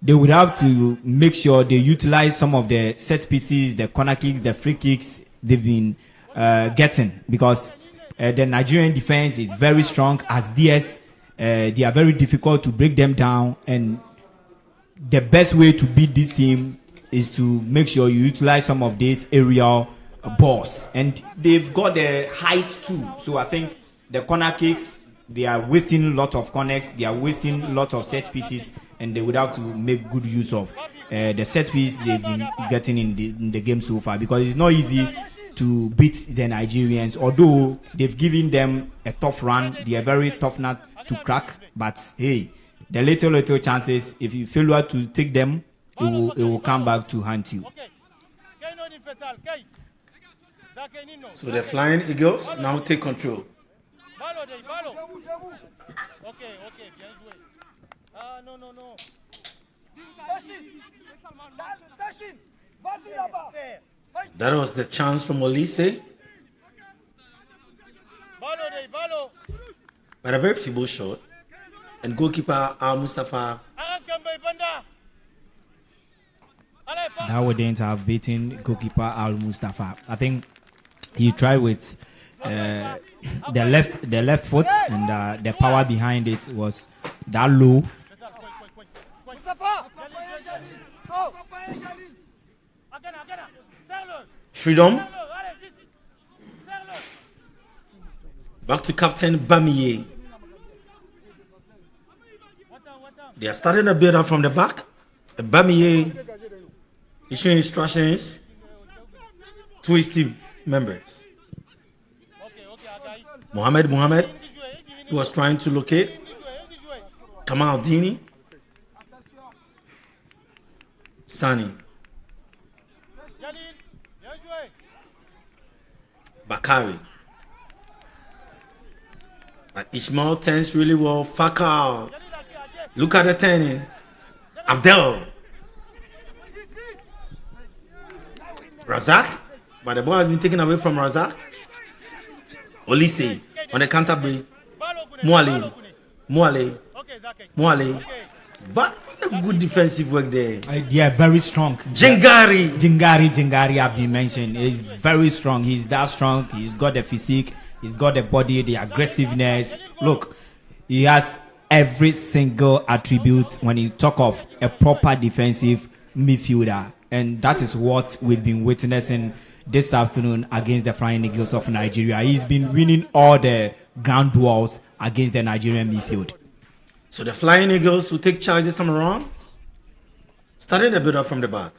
they would have to make sure they utilize some of the set pieces, the corner kicks, the free kicks they've been getting, because the Nigerian defense is very strong as DS. They are very difficult to break them down, and the best way to beat this team is to make sure you utilize some of these aerial balls, and they've got the height too. So I think the corner kicks, they are wasting a lot of connects, they are wasting a lot of set pieces, and they would have to make good use of the set piece they've been getting in the game so far, because it's not easy to beat the Nigerians. Although they've given them a tough run, they are very tough nut to crack, but hey, the little chances, if you fail to take them, it will come back to haunt you. So the Flying Eagles now take control. That was the chance from Olise. But a very feeble shot. And goalkeeper Al Mustafa. That wouldn't have beaten goalkeeper Al Mustafa. I think he tried with the left foot, and the power behind it was that low. Freedom. Back to Captain Bamiye. They are starting to build up from the back. Bamiye issuing instructions to his team members. Mohamed, he was trying to locate Kamal Dini. Sani. Bakari. But Ishmael turns really well. Fakal. Look at the turning. Abdel. Razak. But the ball has been taken away from Razak. Olise on the counter break. Muale. But a good defensive work there. They are very strong. Jingari have been mentioned. He's very strong. He's that strong. He's got the physique. He's got the body, the aggressiveness. Look, he has every single attribute when you talk of a proper defensive midfielder. And that is what we've been witnessing this afternoon against the Flying Eagles of Nigeria. He's been winning all the ground duels against the Nigerian midfield. So the Flying Eagles will take charge this time around. Starting the build up from the back.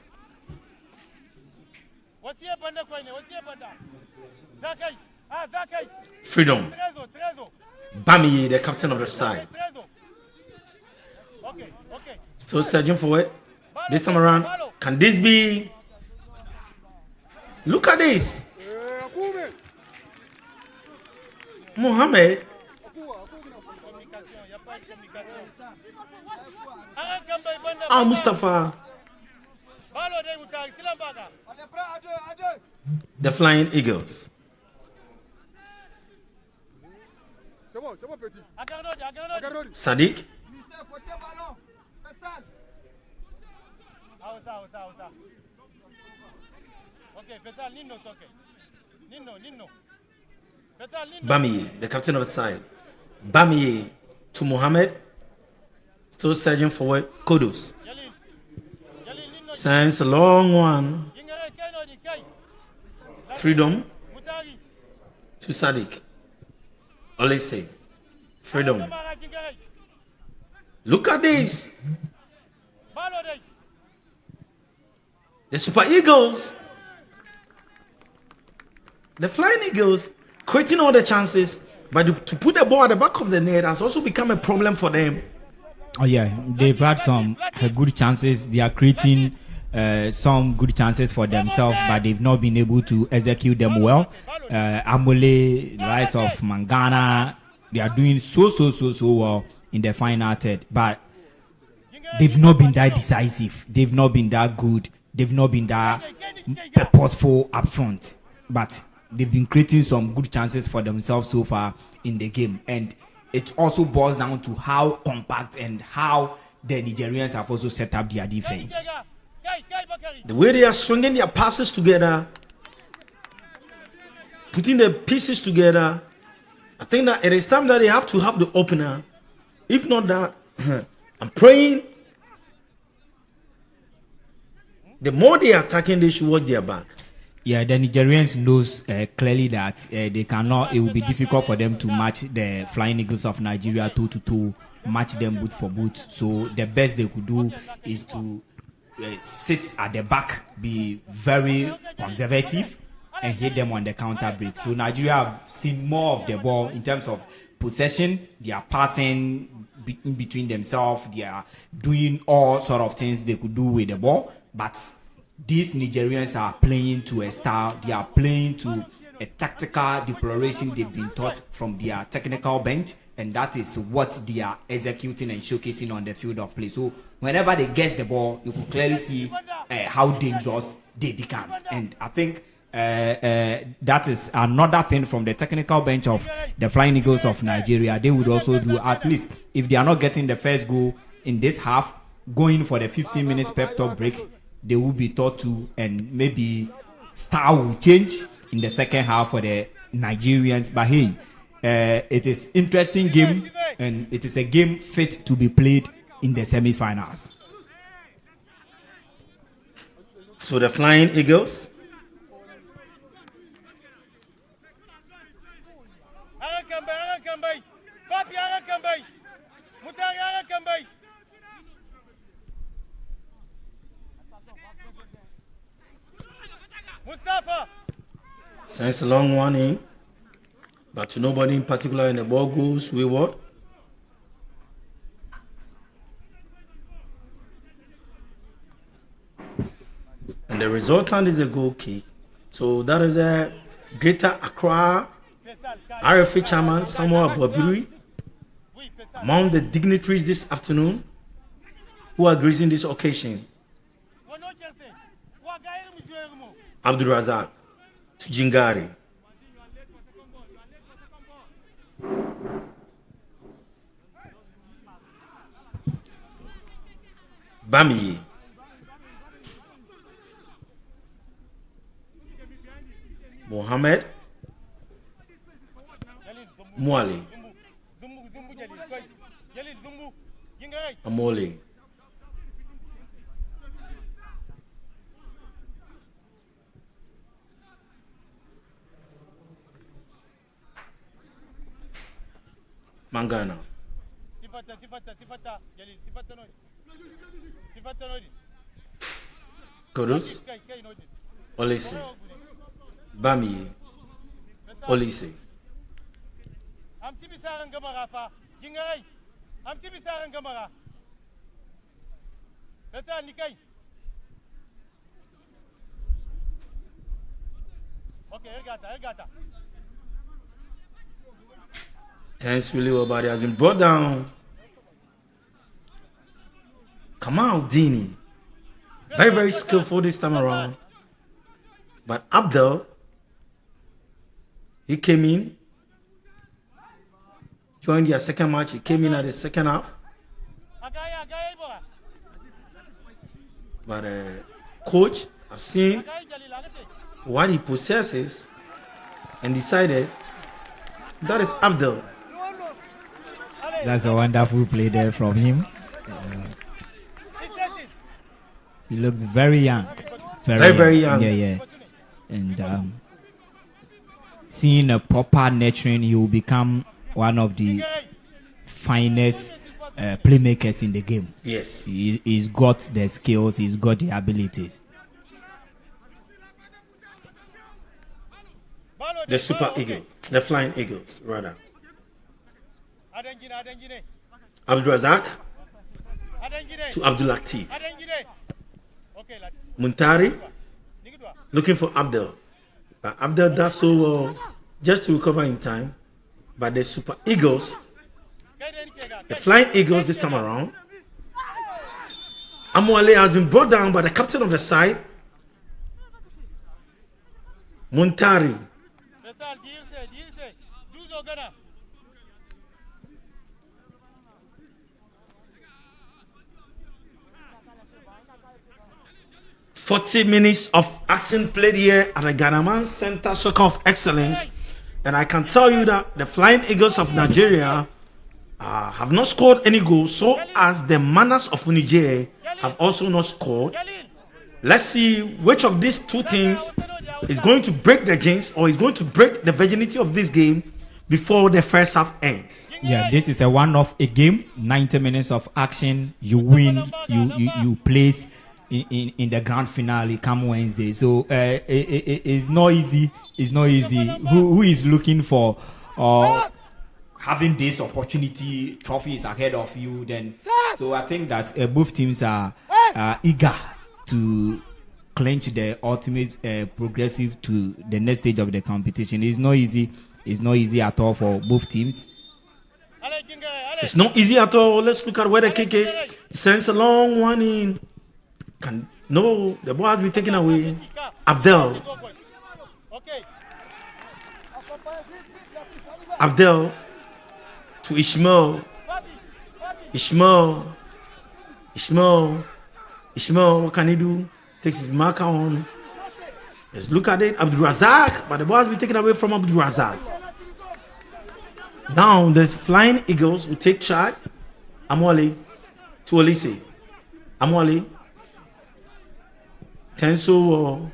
Freedom. Bamiye, the captain of the side. Still searching for it. This time around, can this be? Look at this. Mohamed. Al Mustafa. The Flying Eagles. Sadiq. Bamiye, the captain of the side. Bamiye to Mohamed. Still searching for it. Kudus. Sends a long one. Freedom to Sadiq. Olise. Freedom. Look at this. The Super Eagles. The Flying Eagles creating all the chances, but to put the ball at the back of the net has also become a problem for them. Oh yeah, they've had some good chances. They are creating some good chances for themselves, but they've not been able to execute them well. Amole, the likes of Mangana, they are doing so well in the final third, but they've not been that decisive. They've not been that good they've not been that purposeful up front, but they've been creating some good chances for themselves so far in the game. And it also boils down to how compact and how the Nigerians have also set up their defense. The way they are swinging their passes together, putting the pieces together, I think that it is time that they have to have the opener. If not that, I'm praying the more they are attacking, they should watch their back. Yeah, the Nigerians knows clearly that they cannot. It will be difficult for them to match the Flying Eagles of Nigeria toe-to-toe, match them boot for boot. So the best they could do is to sit at the back, be very conservative, and hit them on the counter break. So Nigeria have seen more of the ball in terms of possession. They are passing in between themselves. They are doing all sort of things they could do with the ball, but these Nigerians are playing to a style. They are playing to a tactical declaration they've been taught from their technical bench, and that is what they are executing and showcasing on the field of play. So whenever they get the ball, you can clearly see how dangerous they become. And I think that is another thing from the technical bench of the Flying Eagles of Nigeria. They would also do, at least if they are not getting the first goal in this half, going for the 15 minutes pep talk break, they will be taught to, and maybe style will change in the second half for the Nigerians. But hey, it is interesting game, and it is a game fit to be played in the semi-finals. So the Flying Eagles, sends a long one in, but to nobody in particular, and the ball goes wayward. And the resultant is a goal kick. So that is a Greater Accra RFA chairman Samuel Bobiri, among the dignitaries this afternoon who are gracing this occasion. Abdul Razak to Jingari. Bami. Mohammed Mwale Amole. Mangana. Kodus Olise Bami Olise. Thanks really well, buddy. Has been brought down. Kamal Dini, very, very skillful this time around. But Abdel, he came in, joined their second match. He came in at the second half. But coach, I've seen what he possesses and decided that is Abdel. That's a wonderful play there from him. He looks very young. Very young. Yeah. And seeing a proper nurturing, he will become one of the finest playmakers in the game. Yes. He's got the skills, he's got the abilities. The Super Eagle, the Flying Eagles, rather. Abdul Razak to Abdul Latif. Muntari looking for Abdel. But Abdel does so well just to recover in time. But the Super Eagles, the Flying Eagles this time around, Amuale has been brought down by the captain of the side, Montari. 40 minutes of action played here at the Ghanaman Center Soccer of Excellence. And I can tell you that the Flying Eagles of Nigeria have not scored any goals, so as the Manas of Niger have also not scored. Let's see which of these two teams is going to break the jinx or is going to break the virginity of this game before the first half ends. Yeah, this is a one-off a game. 90 minutes of action. You win. You place in the grand finale come Wednesday. So it's not easy. It's not easy. Who is looking for having this opportunity? Trophies ahead of you. Then so I think that both teams are eager to clinch the ultimate progressive to the next stage of the competition. It's not easy. It's not easy at all for both teams. It's not easy at all. Let's look at where the kick is. It sends a long one in. No, the ball has been taken away. Abdel to Ishmael. Ishmael, what can he do? Takes his marker on. Let's look at it. Abdul Razak, but the ball has been taken away from Abdul Razak. Now the Flying Eagles will take charge. Amwale to Olise. Amwale. Tenso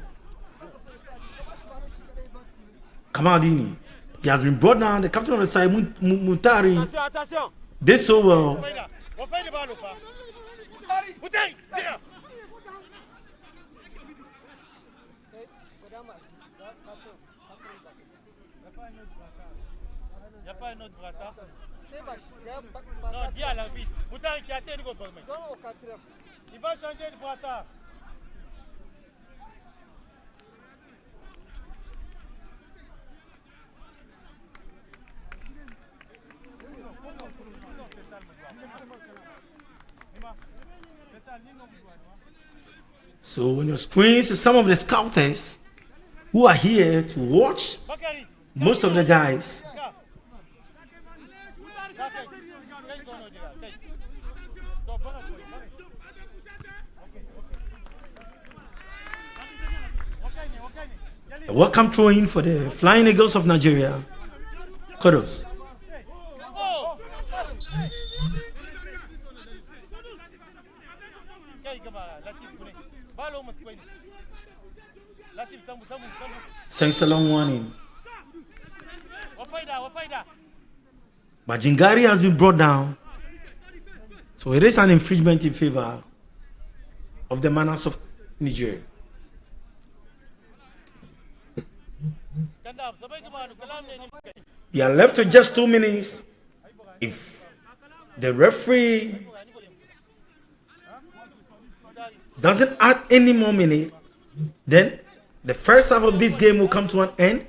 Kamaldini. He has been brought down. The captain of the side, Mutari. Did so well. Non, dis à l'arbitre. Pourtant, qui a été au Bordeaux. Il va changer de brassard. So on your screens is some of the scouters who are here to watch most of the guys. A welcome throw in for the Flying Eagles of Nigeria. Kudos. Sends a long one in. But Jingari has been brought down. So it is an infringement in favor of the Manas of Niger. We are left with just 2 minutes. If the referee doesn't add any more minute, then the first half of this game will come to an end.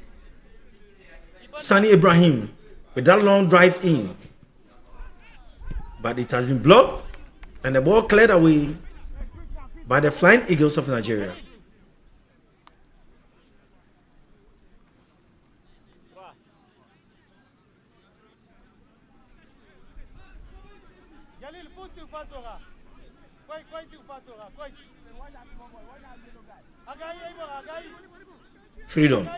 Sani Ibrahim with that long drive in, but it has been blocked and the ball cleared away by the Flying Eagles of Nigeria. Freedom.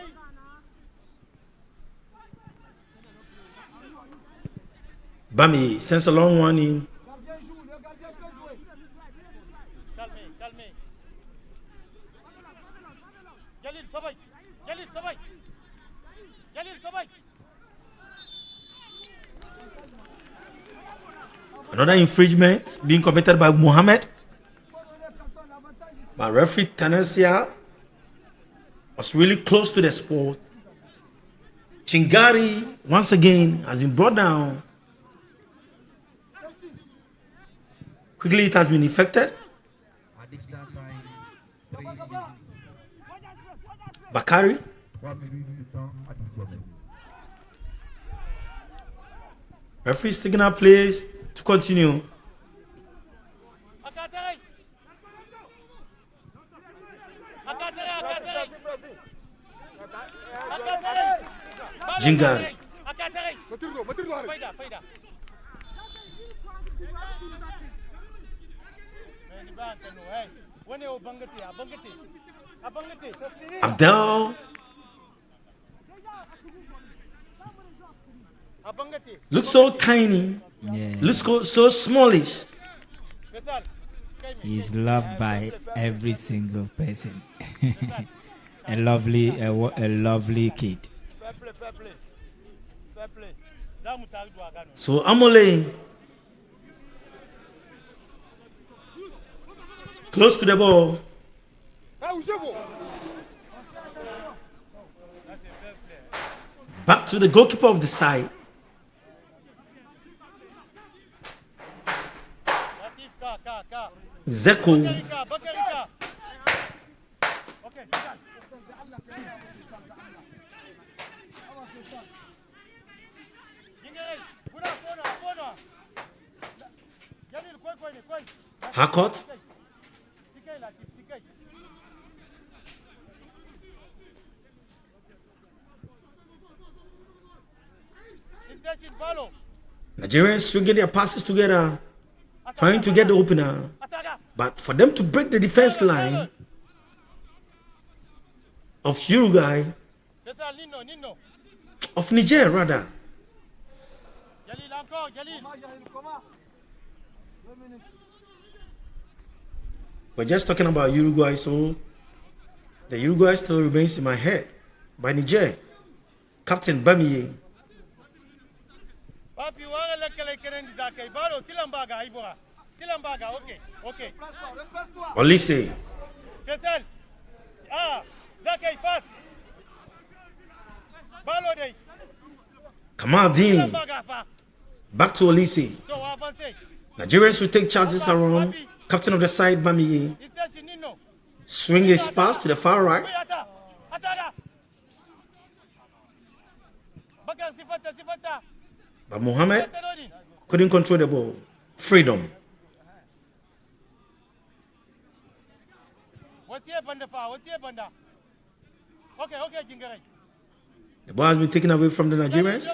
Bami sends a long one in. Another infringement being committed by Muhammad. But referee Tanesia was really close to the spot. Chingari once again has been brought down. Quickly it has been effected. Bakari. Referee signal plays to continue. Jingari. Abdel looks so tiny. Yeah. Looks so smallish. He's loved by every single person. a lovely kid. So Amole close to the ball. Back to the goalkeeper of the side. Zeko. Hakot. Nigerians swinging their passes together, trying to get the opener. But for them to break the defense line of Uruguay, of Niger rather. We're just talking about Uruguay, so the Uruguay still remains in my head by Niger. Captain Bamiye. Olise. Kamaldini. Back to Olise. Nigerians will take charges around. Captain of the side, Bamiye. Swing his pass to the far right. But Mohamed couldn't control the ball. Freedom. The ball has been taken away from the Nigerians.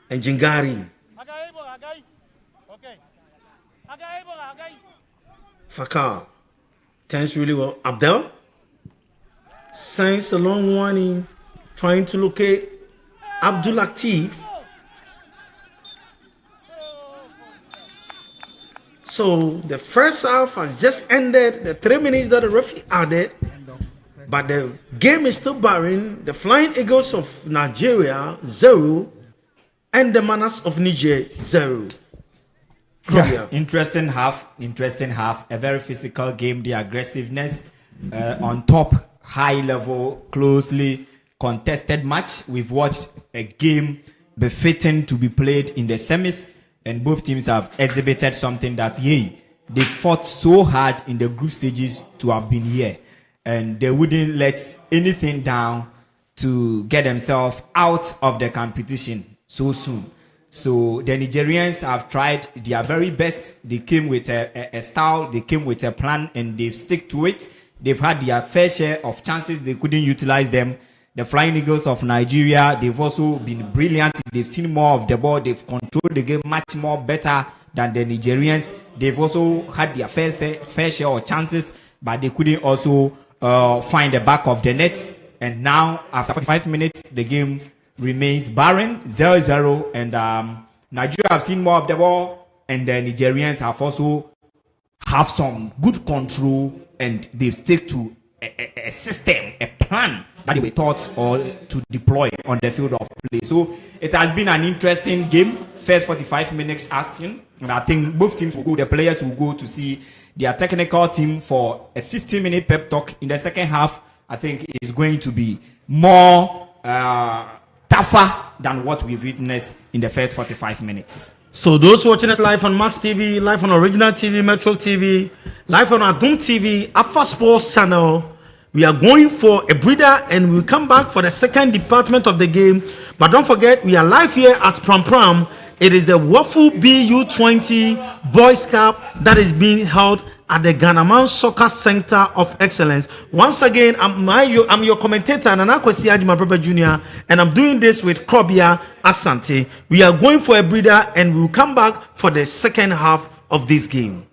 And Jingari. Fakar turns really well. Abdel sends a long warning, trying to locate Abdul Latif. So the first half has just ended, the 3 minutes that the referee added, but the game is still barren. The Flying Eagles of Nigeria 0 and the Manas of Niger 0. Yeah, interesting half. A very physical game. The aggressiveness on top, high level, closely contested match. We've watched a game befitting to be played in the semis, and both teams have exhibited something that they fought so hard in the group stages to have been here, and they wouldn't let anything down to get themselves out of the competition so soon. So the Nigerians have tried their very best. They came with a style, they came with a plan, and they've stuck to it. They've had their fair share of chances. They couldn't utilize them. The Flying Eagles of Nigeria, they've also been brilliant. They've seen more of the ball. They've controlled the game much more better than the Nigerians. They've also had their fair share of chances, but they couldn't also find the back of the net. And now, after 45 minutes, the game remains barren, 0-0, and Nigeria have seen more of the ball, and the Nigerians have also have some good control, and they stick to a system, a plan that they were taught or to deploy on the field of play. So it has been an interesting game. First 45 minutes action, and I think both teams will go. The players will go to see their technical team for a 15-minute pep talk. In the second half, I think it's going to be more tougher than what we've witnessed in the first 45 minutes. So those watching us live on Max TV, live on Original TV, Metro TV, live on Adum TV, Alpha Sports channel, we are going for a breather and we'll come back for the second department of the game. But don't forget, we are live here at Pram Pram. It is the Wafu-B U20 Boys Cup that is being held at the Ghanaman Soccer Center of Excellence. Once again, I'm your commentator, Nana Kwesi Ajima Papa Jr., and I'm doing this with Krobia Asante. We are going for a breather, and we will come back for the second half of this game.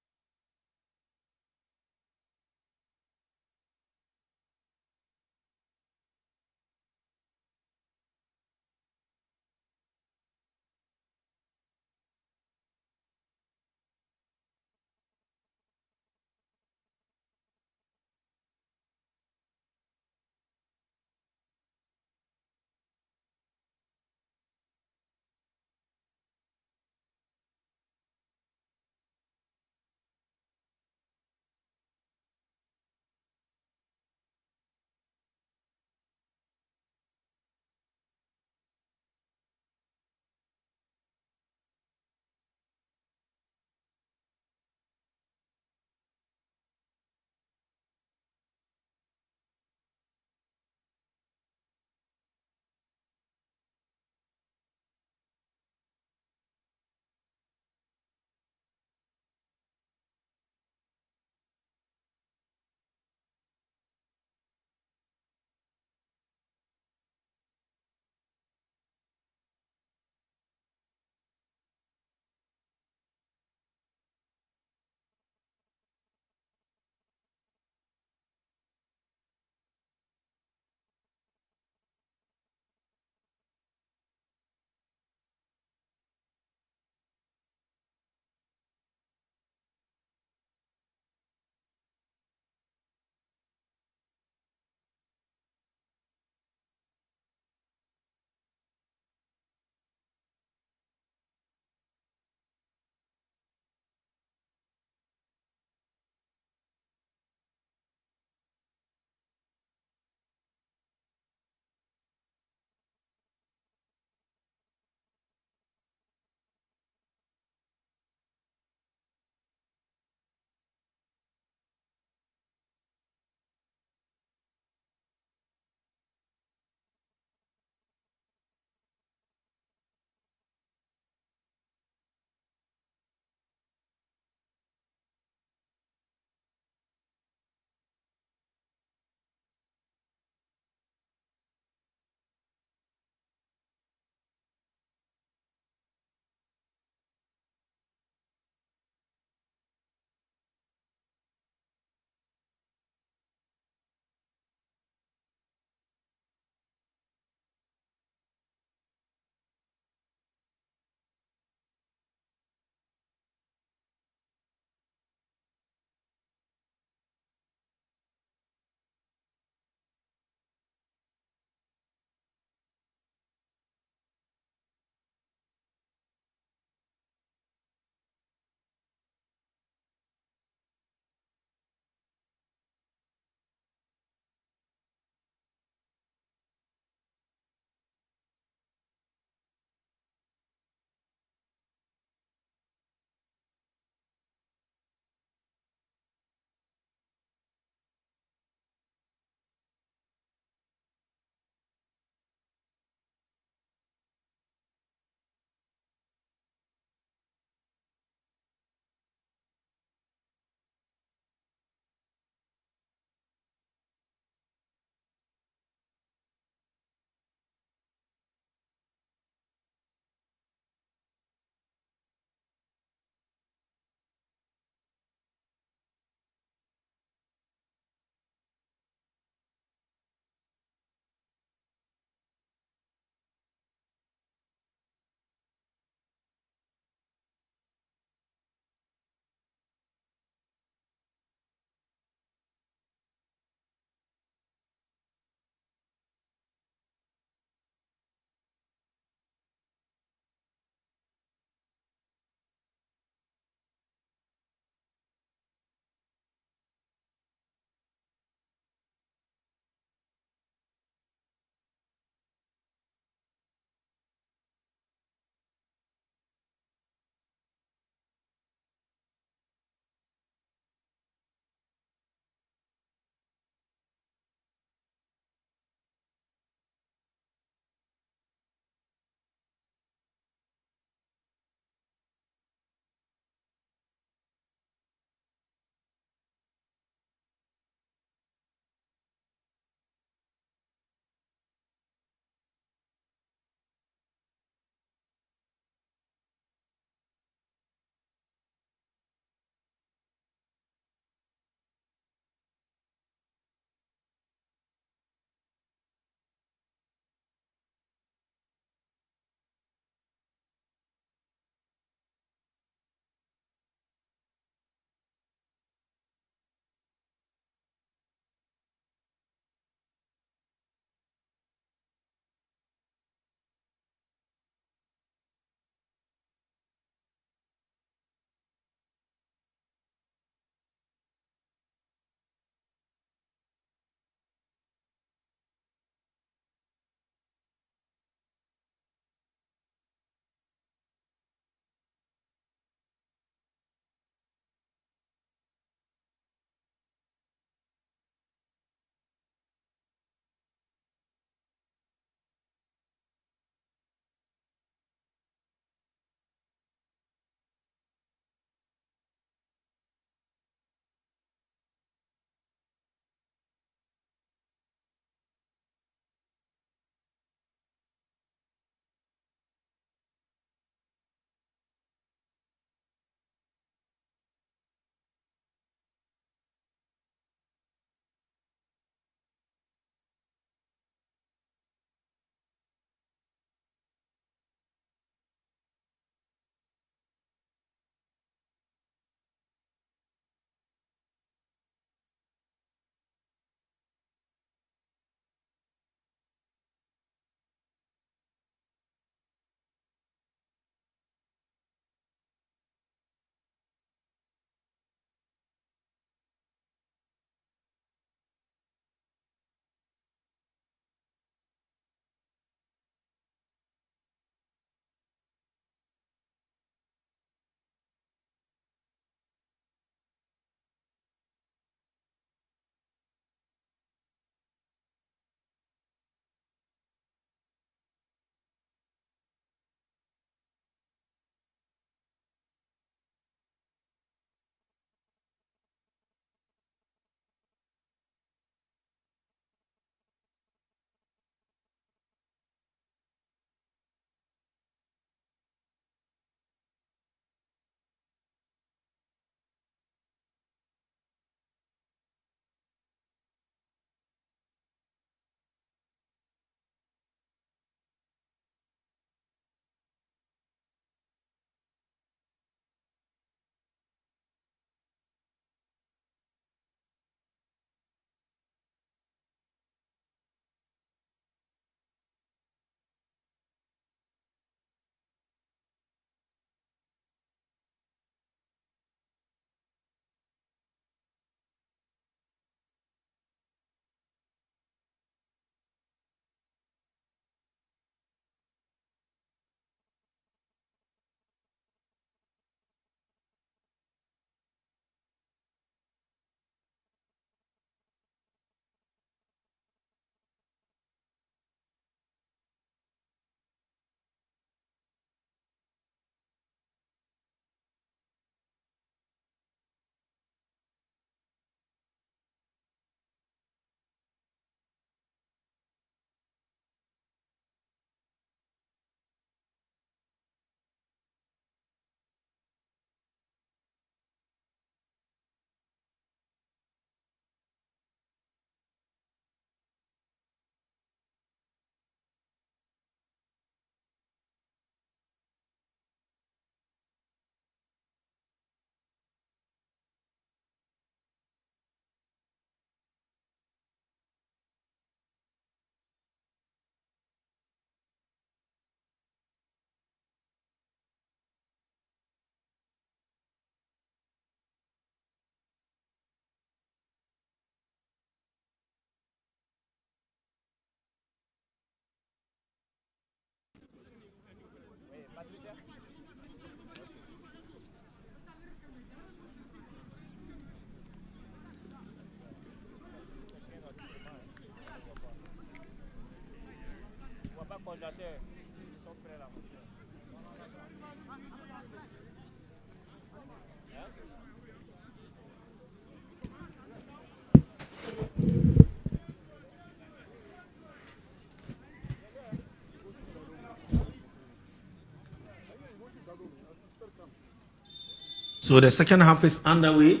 So the second half is underway.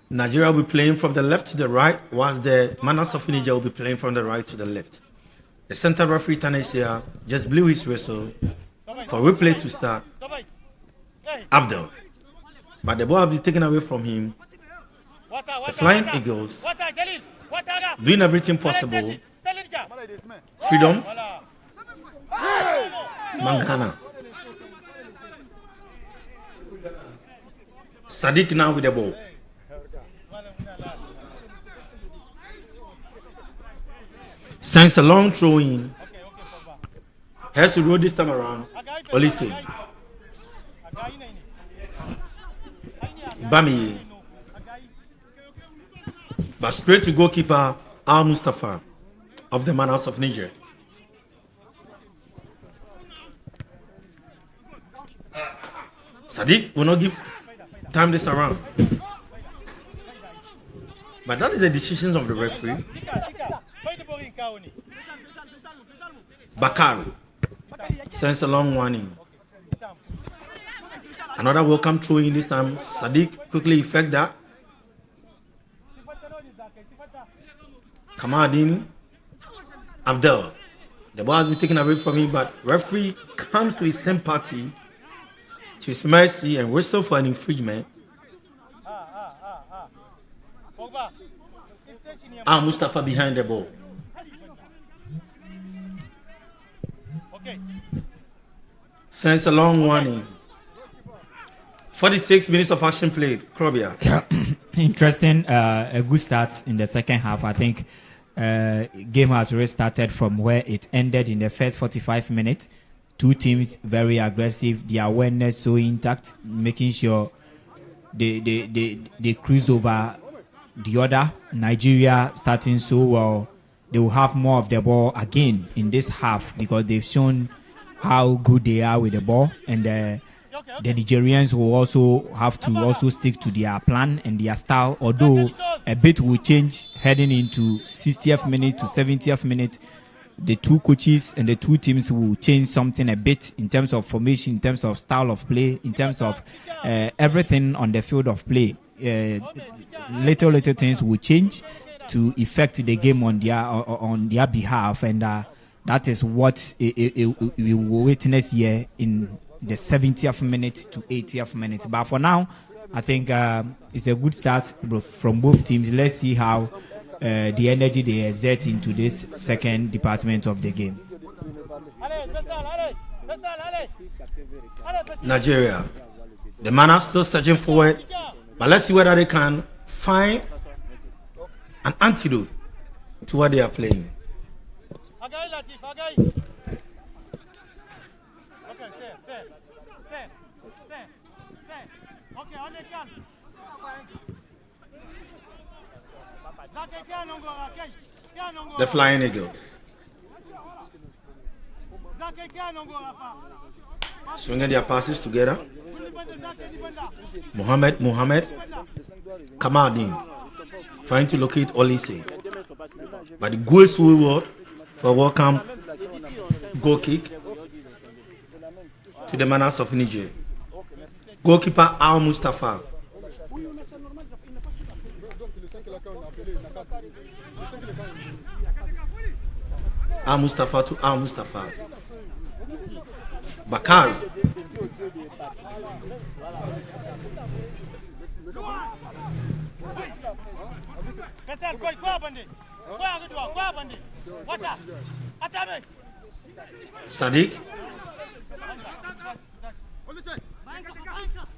Nigeria will be playing from the left to the right, whilst the Manas of Niger will be playing from the right to the left. The center referee Tanesia just blew his whistle for replay to start. Abdel. But the ball will be taken away from him. The Flying Eagles doing everything possible. Freedom. Mangana. Sadiq now with the ball. Sends a long throw in. Has to roll this time around. Olise. Bami. But straight to goalkeeper Al Mustafa of the Manas of Niger. Sadiq will not give time this around. But that is the decisions of the referee. Bakari sends a long warning. Another welcome throw in this time. Sadiq quickly effect that. Kamadini. Abdel. The ball has been taken away from him, but referee comes to his sympathy, to his mercy, and whistle for an infringement. Al Mustafa behind the ball. Sends a long warning. 46 minutes of action played. Krobia. Interesting. A good start in the second half. I think game has restarted from where it ended in the first 45 minutes. Two teams very aggressive. The awareness so intact, making sure they cruised over the other. Nigeria starting so well. They will have more of the ball again in this half because they've shown how good they are with the ball, and the Nigerians will also have to also stick to their plan and their style, although a bit will change heading into 60th minute to 70th minute. The two coaches and the two teams will change something a bit in terms of formation, in terms of style of play, in terms of everything on the field of play. Little things will change to affect the game on their behalf, and that is what we will witness here in the 70th minute to 80th minute. But for now, I think it's a good start from both teams. Let's see how the energy they exert into this second department of the game. Nigeria. The man are still searching forward, but let's see whether they can find an antidote to what they are playing. The Flying Eagles. Swinging their passes together. Mohammed, Kamadin trying to locate Olise. But the goes forward for welcome goal kick to the Manas of Niger. Goalkeeper Al Mustafa. Al Mustafa to Al Mustafa. Bakari.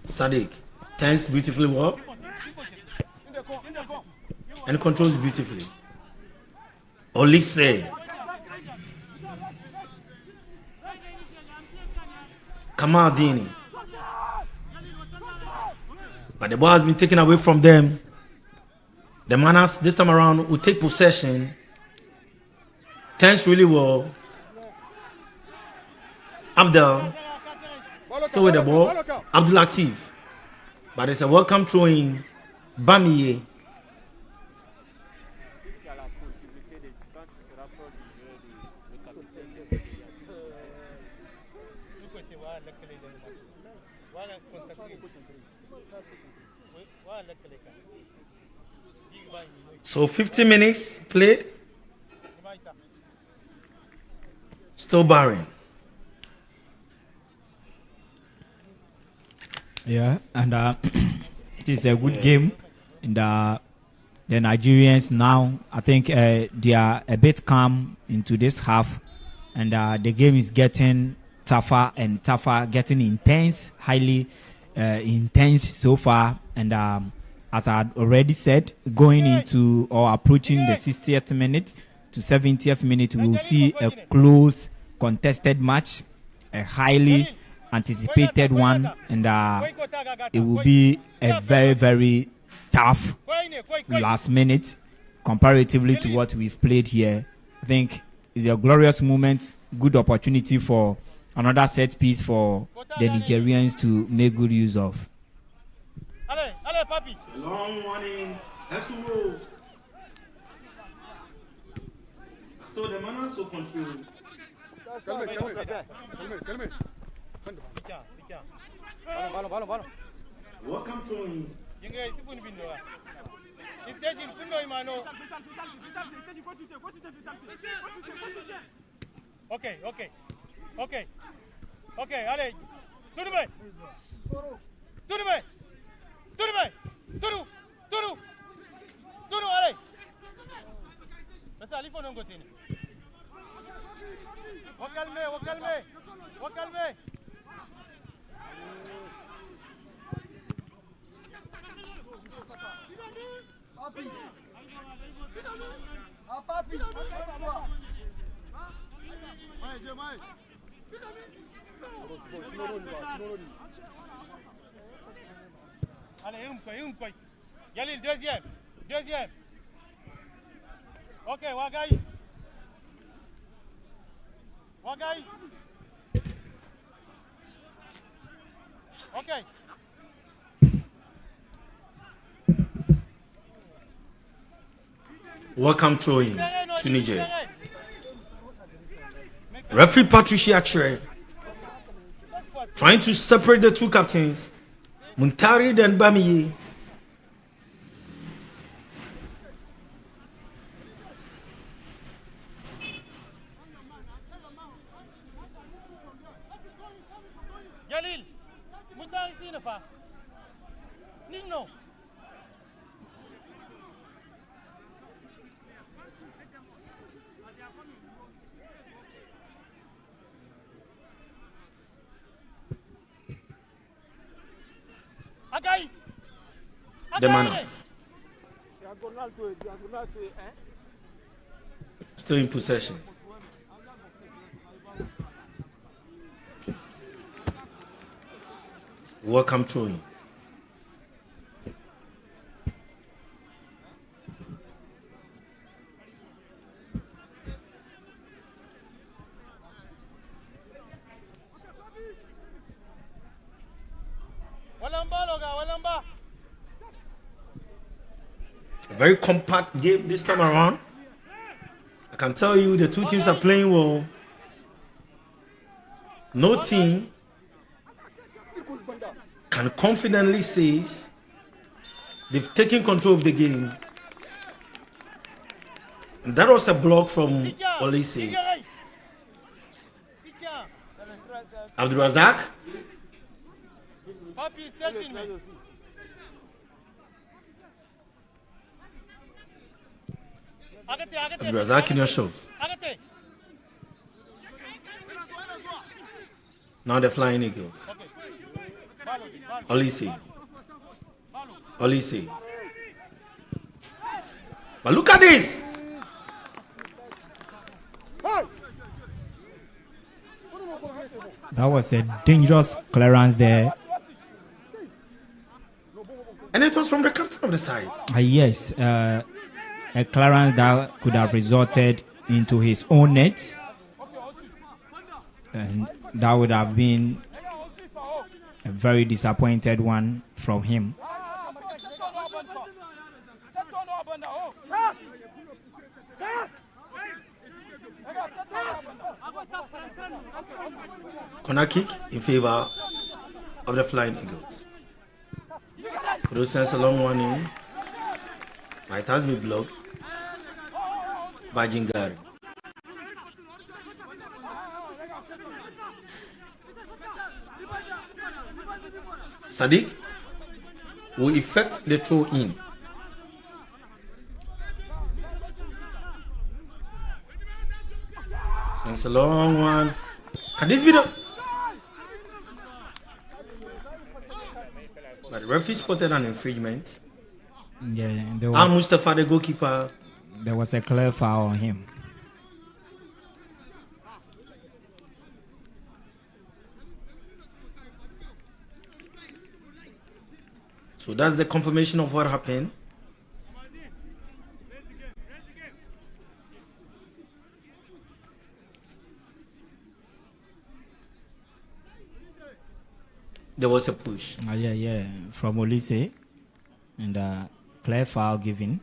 Sadiq turns beautifully well and controls beautifully. Olise. Kamaldini. But the ball has been taken away from them. The Manas this time around will take possession. Turns really well. Abdel still with the ball. Abdul Latif. But it's a welcome throw in. Bamiye. So 50 minutes played. Still barring. Yeah, and it is a good game. And the Nigerians now, I think they are a bit calm into this half. And the game is getting tougher and tougher, getting intense, highly intense so far. And as I had already said, going into or approaching the 60th minute to 70th minute, we will see a close, contested match, a highly anticipated one, and it will be a very, very tough last minute comparatively to what we've played here. I think it's a glorious moment, good opportunity for another set piece for the Nigerians to make good use of. Long warning. Let's roll. Still the man so control. Welcome to him. Okay, allez, tout le monde, allez. Mais ça, il faut nous continuer. On calmer. Allez, un point. Yalil, deuxième. Ok, Wagaï. Ok. Welcome to Niger. Referee Patricia Chere trying to separate the two captains, Muntari and Bamiye. Jalil, Muntari Sinafa. Nino. The Manas still in possession. Welcome throwing. A very compact game this time around. I can tell you the two teams are playing well. No team can confidently say they've taken control of the game. And that was a block from Olise. Abdul Razak. Abdul Razak in your shows. Now the Flying Eagles. Olise. But look at this. That was a dangerous clearance there. And it was from the captain of the side. Yes, a clearance that could have resulted into his own net. And that would have been a very disappointed one from him. Corner kick in favor of the Flying Eagles. Kudo sends a long one in, but it has been blocked by Jingari. Sadiq will effect the throw in. Sends a long one. Can this be the... But the referee spotted an infringement. Yeah, Mustafa, the goalkeeper. There was a clear foul on him. So that's the confirmation of what happened. There was a push. Yeah, from Olise, and clear foul given.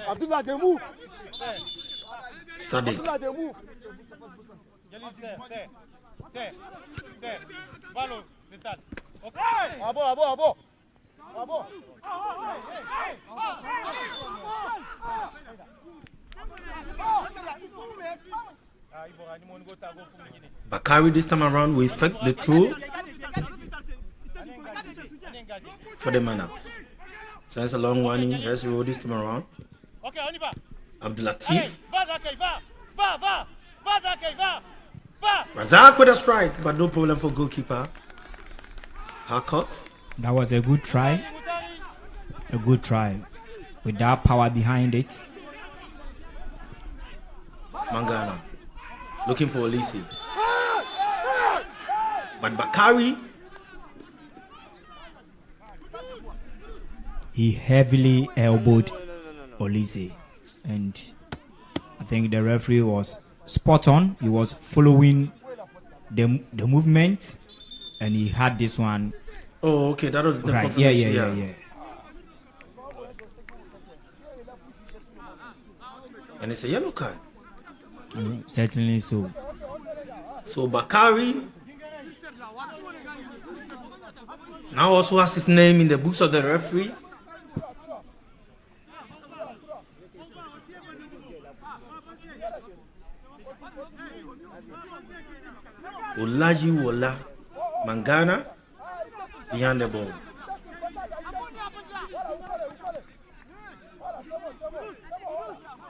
Abdullah, they move. Sadiq. Abdullah, they move. Abo. Bakari this time around will effect the throw for the Manas. Sends a long one in. Let's roll this time around. Abdulatif. Razak with a strike, but no problem for goalkeeper. Harcourt. That was a good try. A good try. With that power behind it. Mangana. Looking for Olise. But Bakari. He heavily elbowed Olise. And I think the referee was spot on. He was following the movement. And he had this one. Oh, okay. That was the right. confirmation. Yeah. And it's a yellow card. Certainly so. So Bakari now also has his name in the books of the referee. Olaji Wola Mangana behind the ball.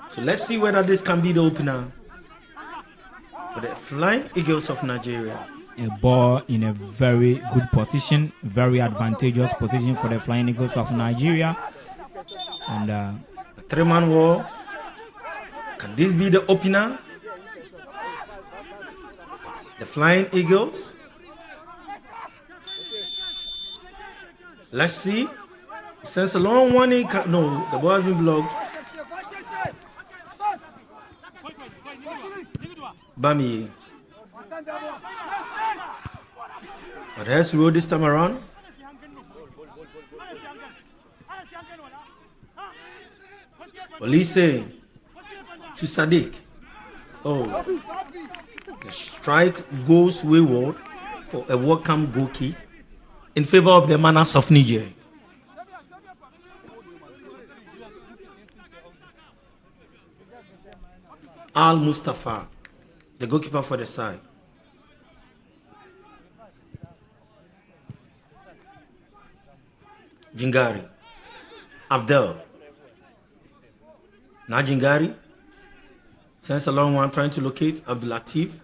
So let's see whether this can be the opener for the Flying Eagles of Nigeria. A ball in a very good position, very advantageous position for the Flying Eagles of Nigeria. And a three-man wall. Can this be the opener? The Flying Eagles. Let's see. Sends a long one. No, the ball has been blocked. Bami. But has rolled this time around. Olise to Sadiq. Oh, the strike goes wayward for a welcome goal kick in favor of the Manas of Niger. Al Mustafa, the goalkeeper for the side. Jingari, Abdel, Najingari sends a long one trying to locate Abdul Latif.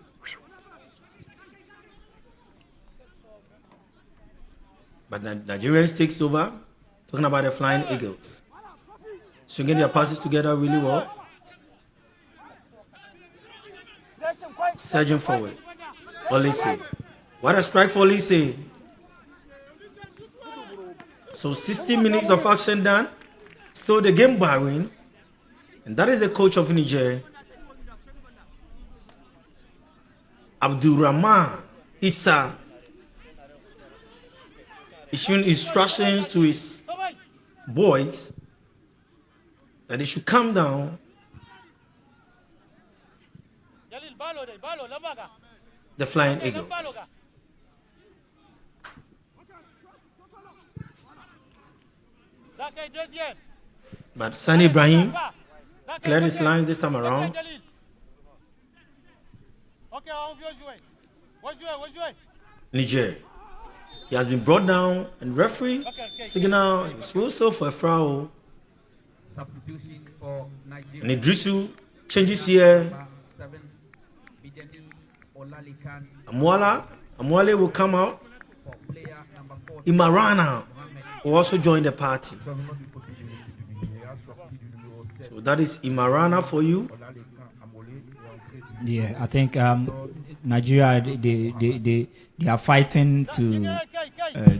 But Nigeria takes over. Talking about the Flying Eagles. Stringing their passes together really well. Surging forward. Olise. What a strike for Olise. So 60 minutes of action done. Still the game barring. And that is the coach of Niger, Abdurrahman Issa, issuing instructions to his boys that they should calm down. The Flying Eagles. But Sani Ibrahim cleared his lines this time around. Niger. He has been brought down and referee signal his whistle for a foul. Substitution for Nigeria. And Idrisu changes here. Amwale will come out. Imarana will also join the party. So that is Imarana for you. Yeah, I think Nigeria they are fighting to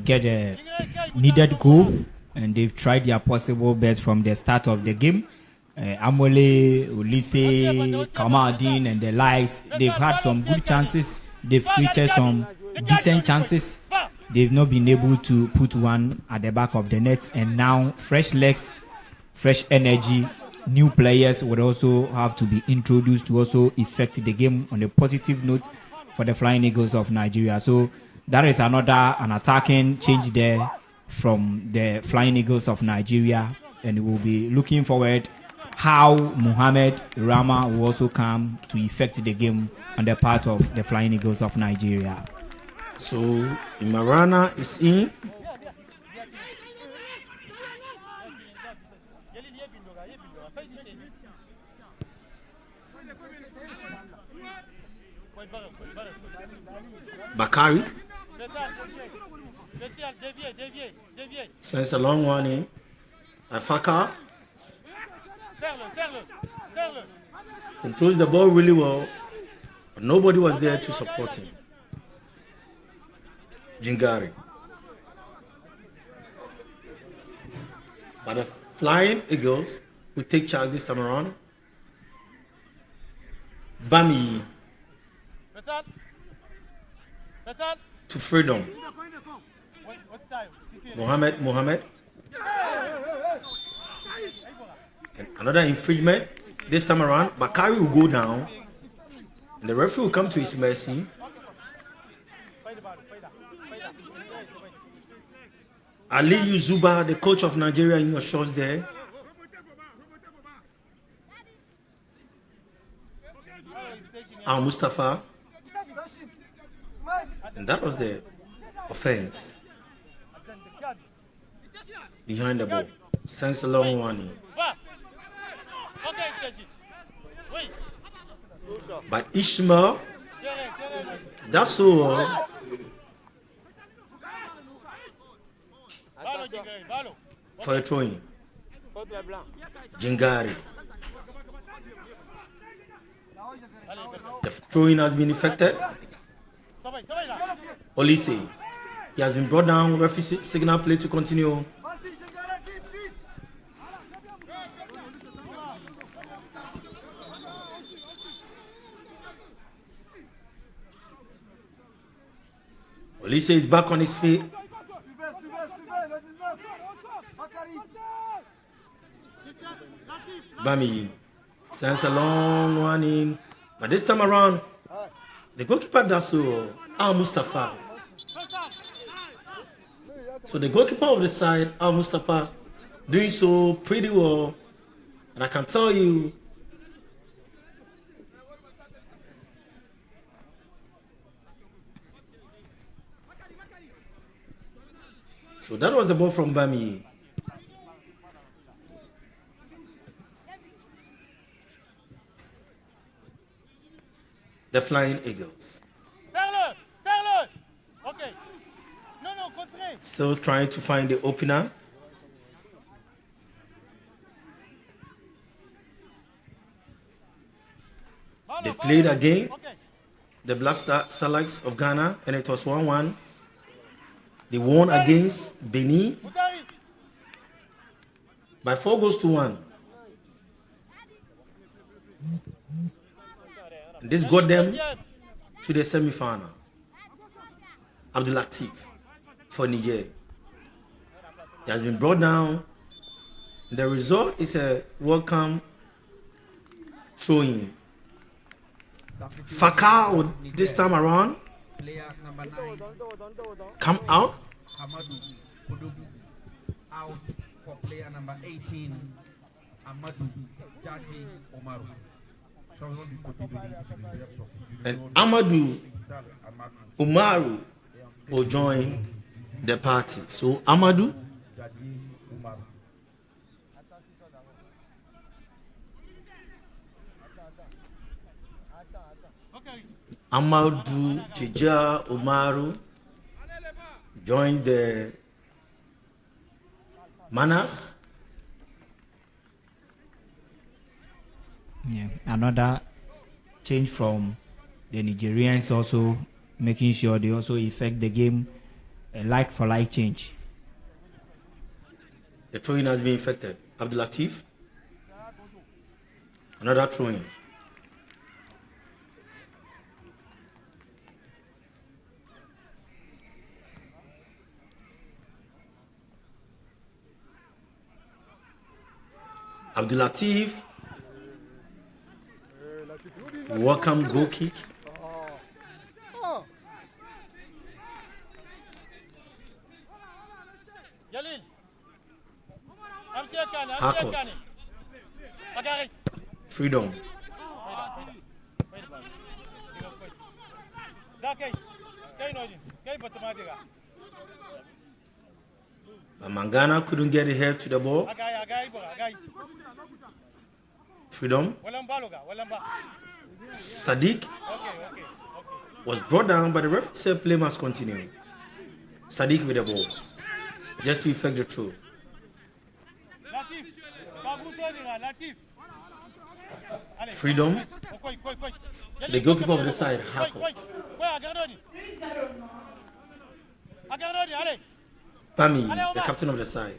get a needed goal, and they've tried their possible best from the start of the game. Amole, Olise, Kamadin, and the likes, they've had some good chances. They've created some decent chances. They've not been able to put one at the back of the net, and now fresh legs, fresh energy, new players would also have to be introduced to also affect the game on a positive note for the Flying Eagles of Nigeria. So that is an attacking change there from the Flying Eagles of Nigeria, and we'll be looking forward how Mohamed Rama will also come to affect the game on the part of the Flying Eagles of Nigeria. So Imarana is in. Bakari sends a long one in. Afaka controls the ball really well, but nobody was there to support him. Jingari. But the Flying Eagles will take charge this time around. Bami to freedom. Mohammed. And another infringement. This time around, Bakari will go down, and the referee will come to his mercy. Ali Yuzuba, the coach of Nigeria, in your shots there. Al Mustafa. And that was the offense. Behind the ball. Sends a long one. But Ishmael, that's all. For a throwing. Jingari. The throwing has been effected. Olise. He has been brought down. Referee signal play to continue. Olise is back on his feet. Bami sends a long one in. But this time around, the goalkeeper does so. Al Mustafa. So the goalkeeper of the side, Al Mustafa, doing so pretty well. And I can tell you, so that was the ball from Bami. the Flying Eagles. Serre-le. Ok. Non, contré. Still trying to find the opener. They played again. Okay. The Black Star Salax of Ghana, and it was 1-1. They won against Benin by 4-1. And this got them to the semi-final. Abdul Latif for Niger. He has been brought down. The result is a welcome throw-in. Fakar this time around Player number 9, come out. Amadou Kodobu, out for player number 18, Amadou Jaji Omaru. And Amadou Umaru will join the party. So Amadou Chija Umaru joins the Manas. Yeah, another change from the Nigerians, also making sure they also affect the game, a like for like change. The throwing has been affected. Abdul Latif, another throwing. Abdul Latif, welcome goal kick. Harcourt. Freedom. But Mangana couldn't get a head to the ball. Freedom. Sadiq was brought down, but the referee said play must continue. Sadiq with the ball, just to effect the throw. Freedom. So the goalkeeper of the side, Harcourt. Pami, the captain of the side.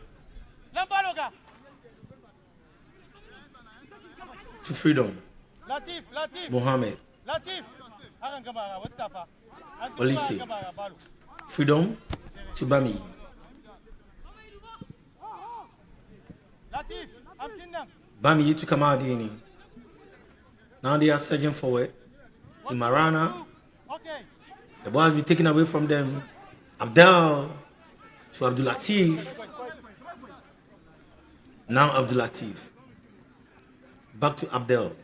To Freedom. Mohammed. Olise. Freedom to Bami. Bami to Kamadini. Now they are surging forward. In Marana. The ball has been taken away from them. Abdel to Abdul Latif. Now Abdul Latif. Back to Abdel.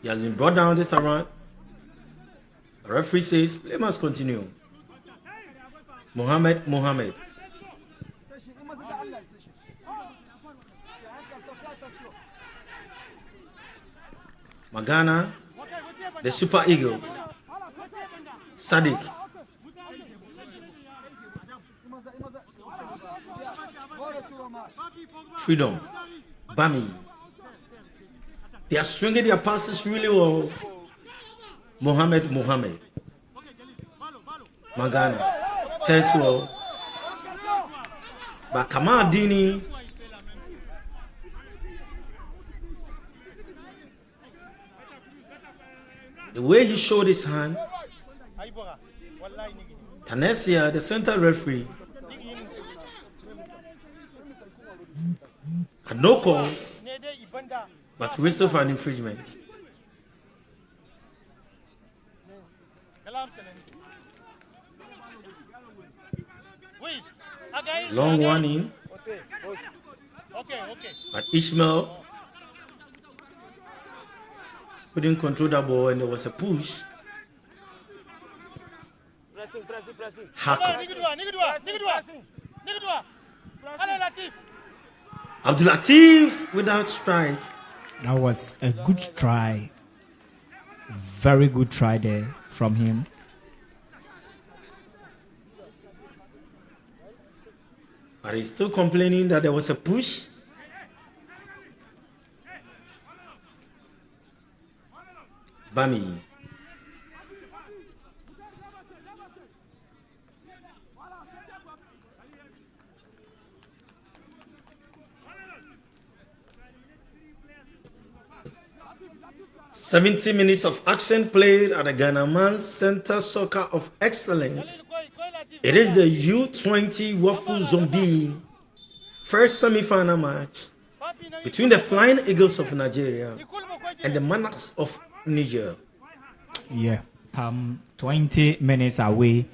He has been brought down this around. The referee says play must continue. Mohammed. Magana, the Super Eagles. Sadiq. Freedom. Bami. They are swinging their passes really well. Mohammed. Magana. Thanks well. But Kamadini. The way he showed his hand. Tanesia, the center referee, had no calls, but whistle for an infringement. Long one in. But Ishmael couldn't control the ball, and there was a push. Harcourt. Abdul Latif without strike. That was a good try. Very good try there from him. But he's still complaining that there was a push. Bami. "70 minutes of action played at the Ghana Man's Center Soccer of Excellence. It is the U20 Wafu-B first semi-final match between the Flying Eagles of Nigeria and the Monarchs of Niger." Yeah. 20 minutes away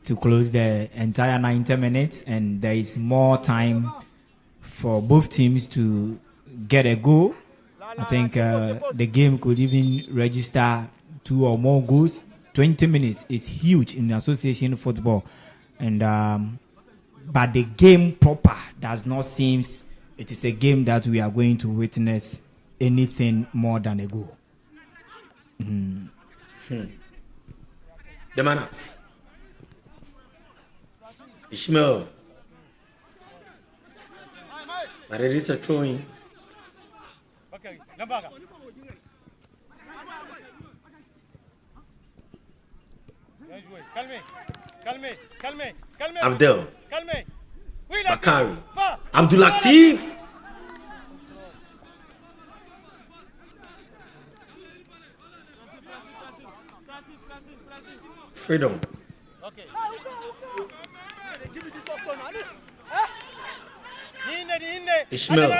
to close the entire 90 minutes, and there is more time for both teams to get a goal. I think the game could even register 2 or more goals. 20 minutes is huge in association football, and but the game proper does not seem it is a game that we are going to witness anything more than a goal. The Monarchs. Ishmael. But it is a throwing. Abdel. Bakari. Abdul Latif. Freedom. Ishmael.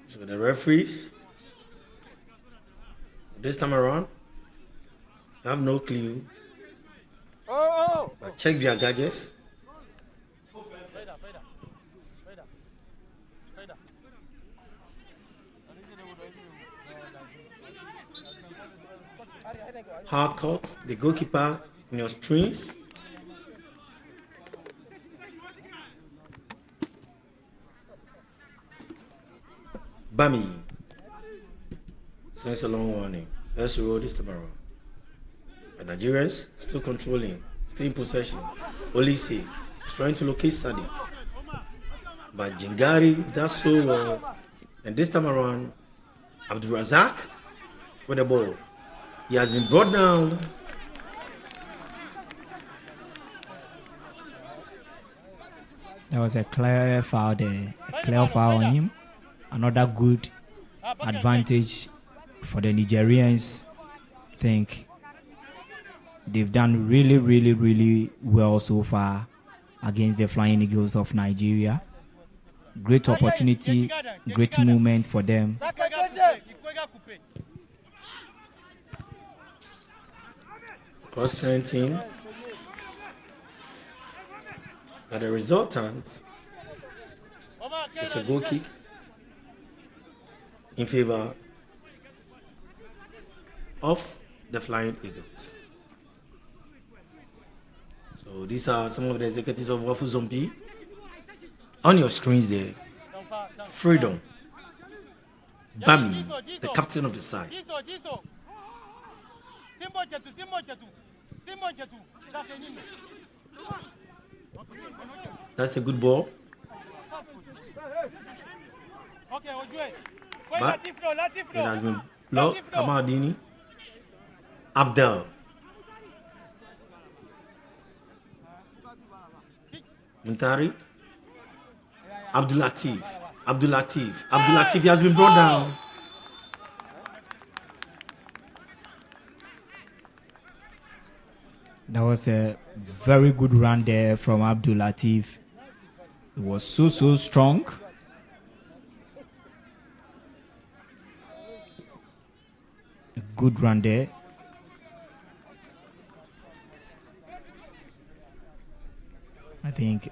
So the referees this time around have no clue, but check their gadgets. Hard cut the goalkeeper in your strings. Bami. Sends a long warning. Let's roll this time around. The Nigerians still controlling, still in possession. Olise is trying to locate Sadiq. But Jingari does so well. And this time around, Abdul Razak with the ball. He has been brought down. There was a clear foul there. A clear foul on him. Another good advantage for the Nigerians. I think they've done really, really, really well so far against the Flying Eagles of Nigeria. Great opportunity, great moment for them. Cross-sending. But the resultant is a goal kick in favor of the Flying Eagles. So these are some of the executives of Wafu-B. On your screens there, Freedom, Bami, the captain of the side. That's a good ball. But it has been blocked. Kamadini. Abdel. Muntari. Abdul Latif. Abdul Latif. Abdul Latif, he has been brought down. That was a very good run there from Abdul Latif. It was so strong. A good run there. I think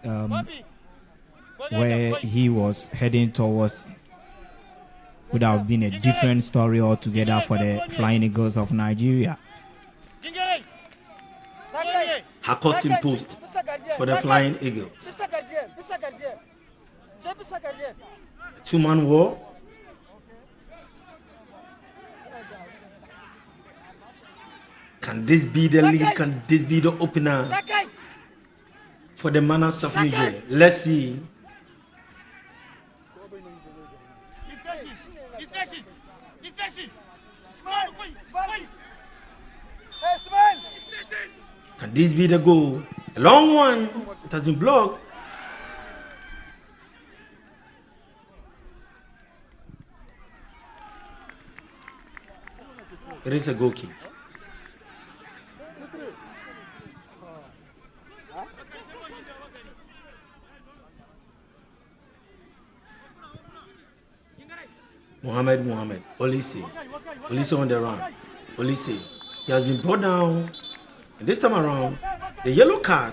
where he was heading towards would have been a different story altogether for the Flying Eagles of Nigeria. Hakotin post for the Flying Eagles. 2-man war. Can this be the lead? Can this be the opener for the Manas of Niger? Let's see. Can this be the goal? A long one. It has been blocked. It is a goal kick. Mohamed, Olise on the run. Olise, he has been brought down. And this time around, the yellow card.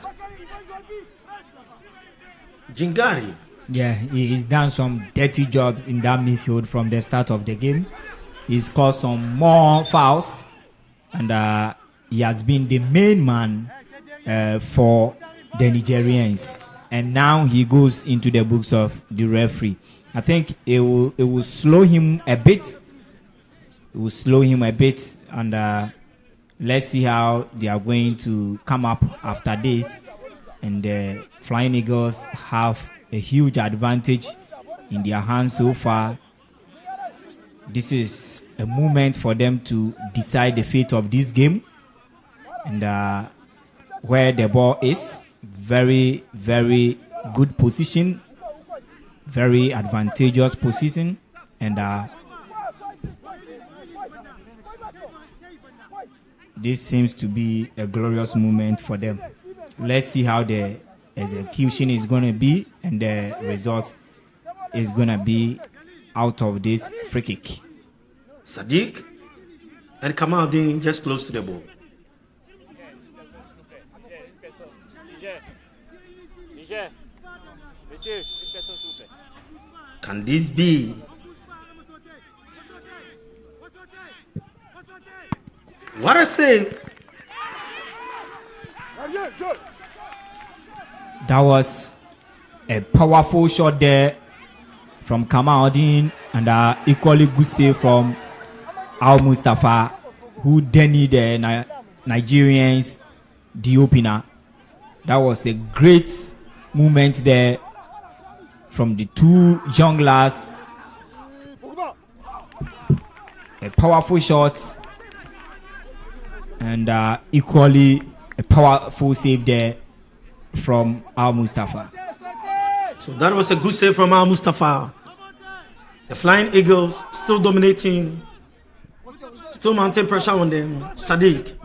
Jingari. Yeah, he's done some dirty job in that midfield from the start of the game. He's caused some more fouls, and he has been the main man for the Nigerians. And now he goes into the books of the referee. I think it will slow him a bit. It will slow him a bit, and let's see how they are going to come up after this. And the Flying Eagles have a huge advantage in their hands so far. This is a moment for them to decide the fate of this game. And where the ball is, very, very good position, very advantageous position, and this seems to be a glorious moment for them. Let's see how the execution is going to be and the results is going to be out of this free kick. Sadiq and Kamaldeen just close to the ball. Can this be? What a save! That was a powerful shot there from Kamaldeen, and equally good save from Al Mustafa, who dented the Nigerians the opener. That was a great movement there from the two junglers. A powerful shot, and equally a powerful save there from Al Mustafa. So that was a good save from Al Mustafa. The Flying Eagles still dominating, still mounting pressure on them. Sadiq.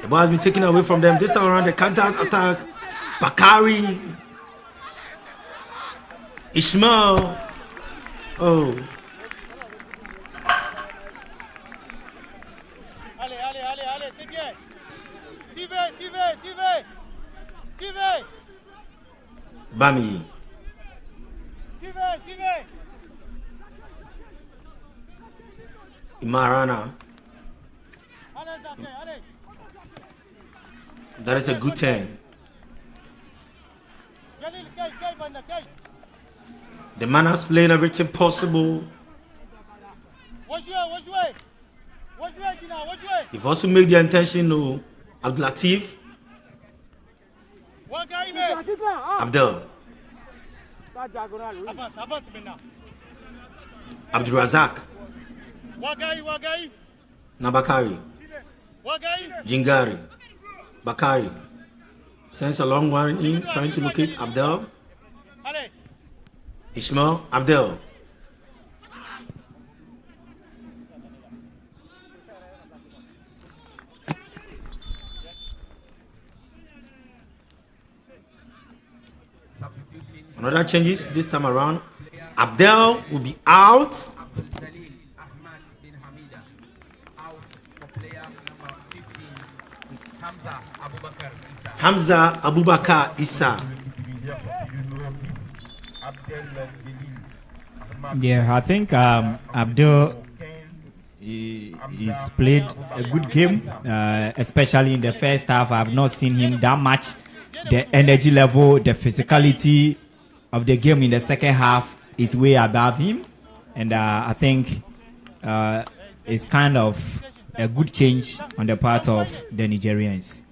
The ball has been taken away from them. This time around, the counter attack. Bakari. Ishmael. Oh. Bami. Imarana. That is a good turn. The man has played everything possible. You've also made the intention to Abdul Latif. Abdul. Abdul Razak. Nabakari. Jingari. Bakari. Sends a long one in, trying to locate Abdul. Ishmael. Abdul. Another changes this time around. Abdel will be out. Hamza Abubakar Issa. Yeah, I think Abdul he's played a good game, especially in the first half. I've not seen him that much. The energy level, the physicality of the game in the second half is way above him, and I think it's kind of a good change on the part of the Nigerians.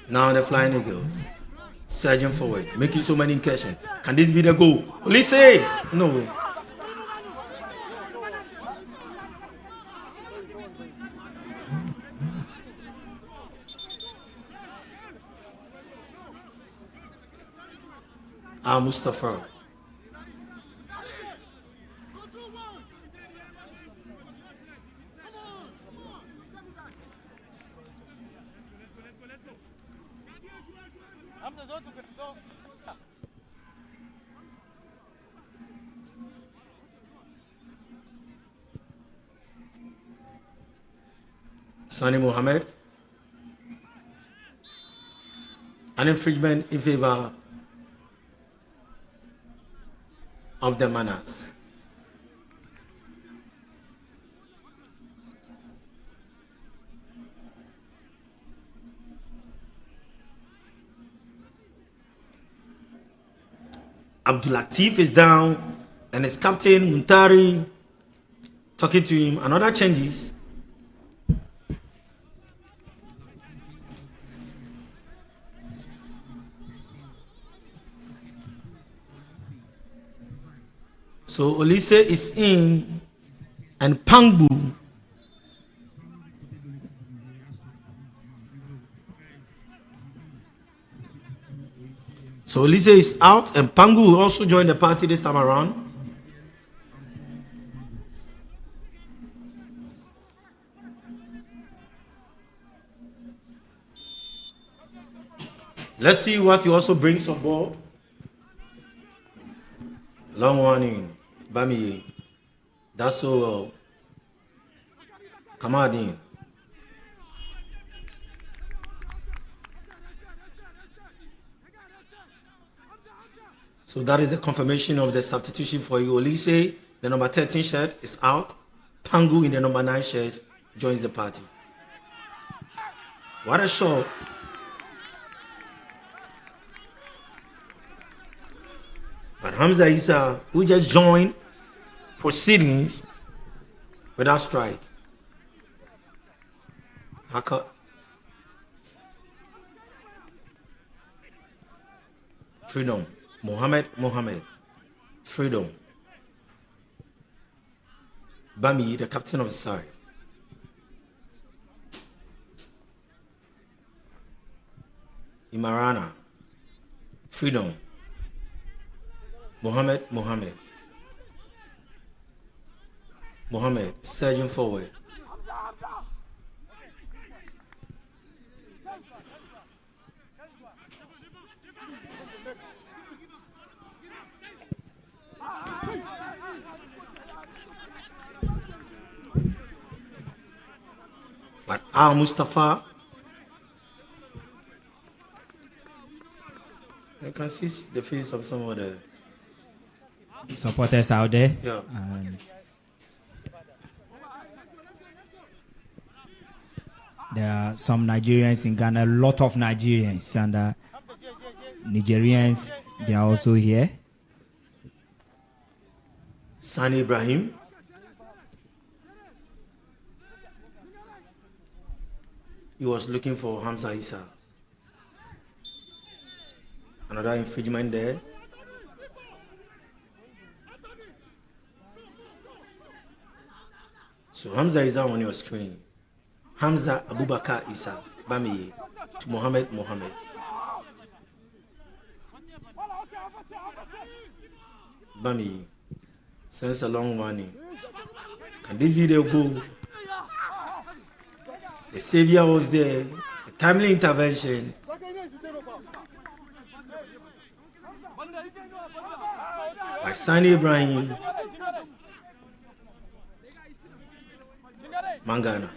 Now the Flying Eagles, surging forward, making so many incursions. Can this be the goal? Olise! No. Mustafa. Sani Mohammed. An infringement in favor of the manners. Abdul Latif is down and his captain Muntari talking to him. Another changes. So Olise is in and Pangbu. So Olise is out and Pangu will also join the party this time around. Let's see what he also brings on board. Long warning. Bami. That's so Kamadin. So that is the confirmation of the substitution for you. Olise, the number 13 shirt, is out. Pangu in the number 9 shirt joins the party. What a shot. But Hamza Issa, who just joined proceedings without strike. Haka. Freedom. Mohammed. Freedom. Bami, the captain of the side. Imarana. Freedom. Mohammed, surging forward. But Mustafa, I can see the face of some of the supporters out there. Yeah. There are some Nigerians in Ghana, a lot of Nigerians, and Nigerians, they are also here. Sani Ibrahim. He was looking for Hamza Issa. Another infringement there. So Hamza Issa on your screen. Hamza Abubakar Issa. Bami to Mohammed. Bami sends a long warning. Can this be the goal? The savior was there. A timely intervention. By Sani Ibrahim. Mangana.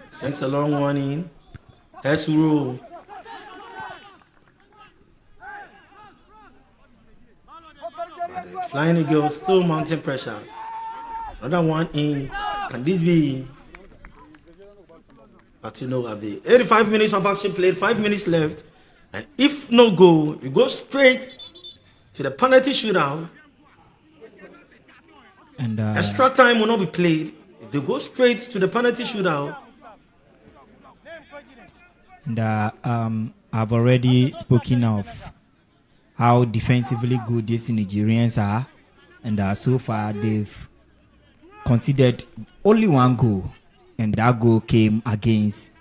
Sends a long warning. Has rule. But the Flying Eagles still mounting pressure. Another one in. Can this be? But you know, 85 minutes of action played, 5 minutes left. And if no goal, we go straight to the penalty shootout. And extra time will not be played. They go straight to the penalty shootout. And I've already spoken of how defensively good these Nigerians are, and so far they've conceded only one goal, and that goal came against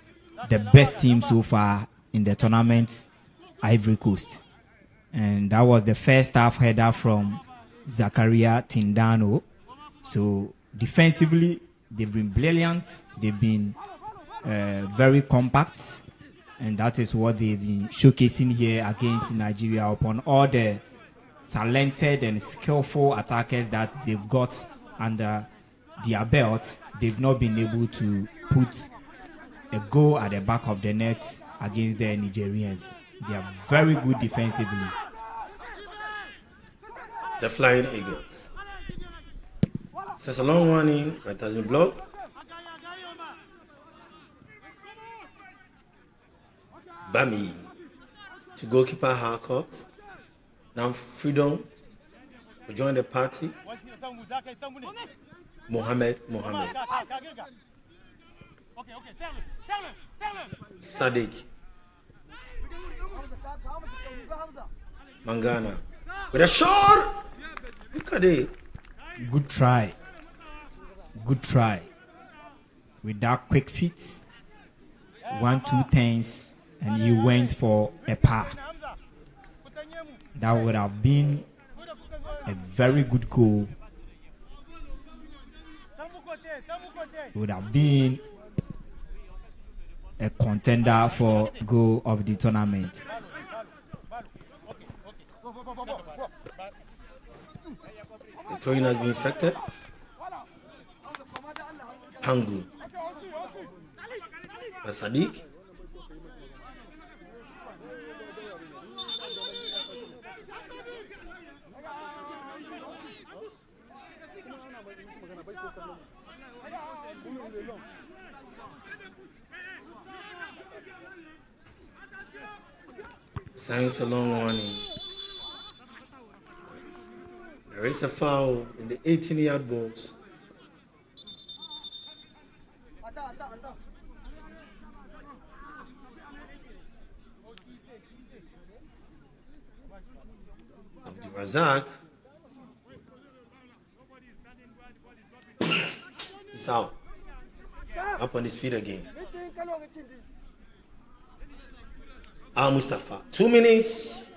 the best team so far in the tournament, Ivory Coast, and that was the first half header from Zakaria Tindano. So defensively, they've been brilliant. They've been very compact. And that is what they've been showcasing here against Nigeria upon all the talented and skillful attackers that they've got under their belt. They've not been able to put a goal at the back of the net against the Nigerians. They are very good defensively. The Flying Eagles. Since a long warning, but it has been blocked. Bami to goalkeeper Harcourt. Now Freedom will join the party. Mohammed. Sadiq. Mangana. With a shot! Look at it. Good try. With that quick feet. 1-2 turns. And he went for a par. That would have been a very good goal. It would have been a contender for goal of the tournament. The throwing has been affected. Pangu. Sadiq. Signs a long warning. There is a foul in the 18-yard box. Abdul Razak is out. Up on his feet again. Al Mustafa. 2 minutes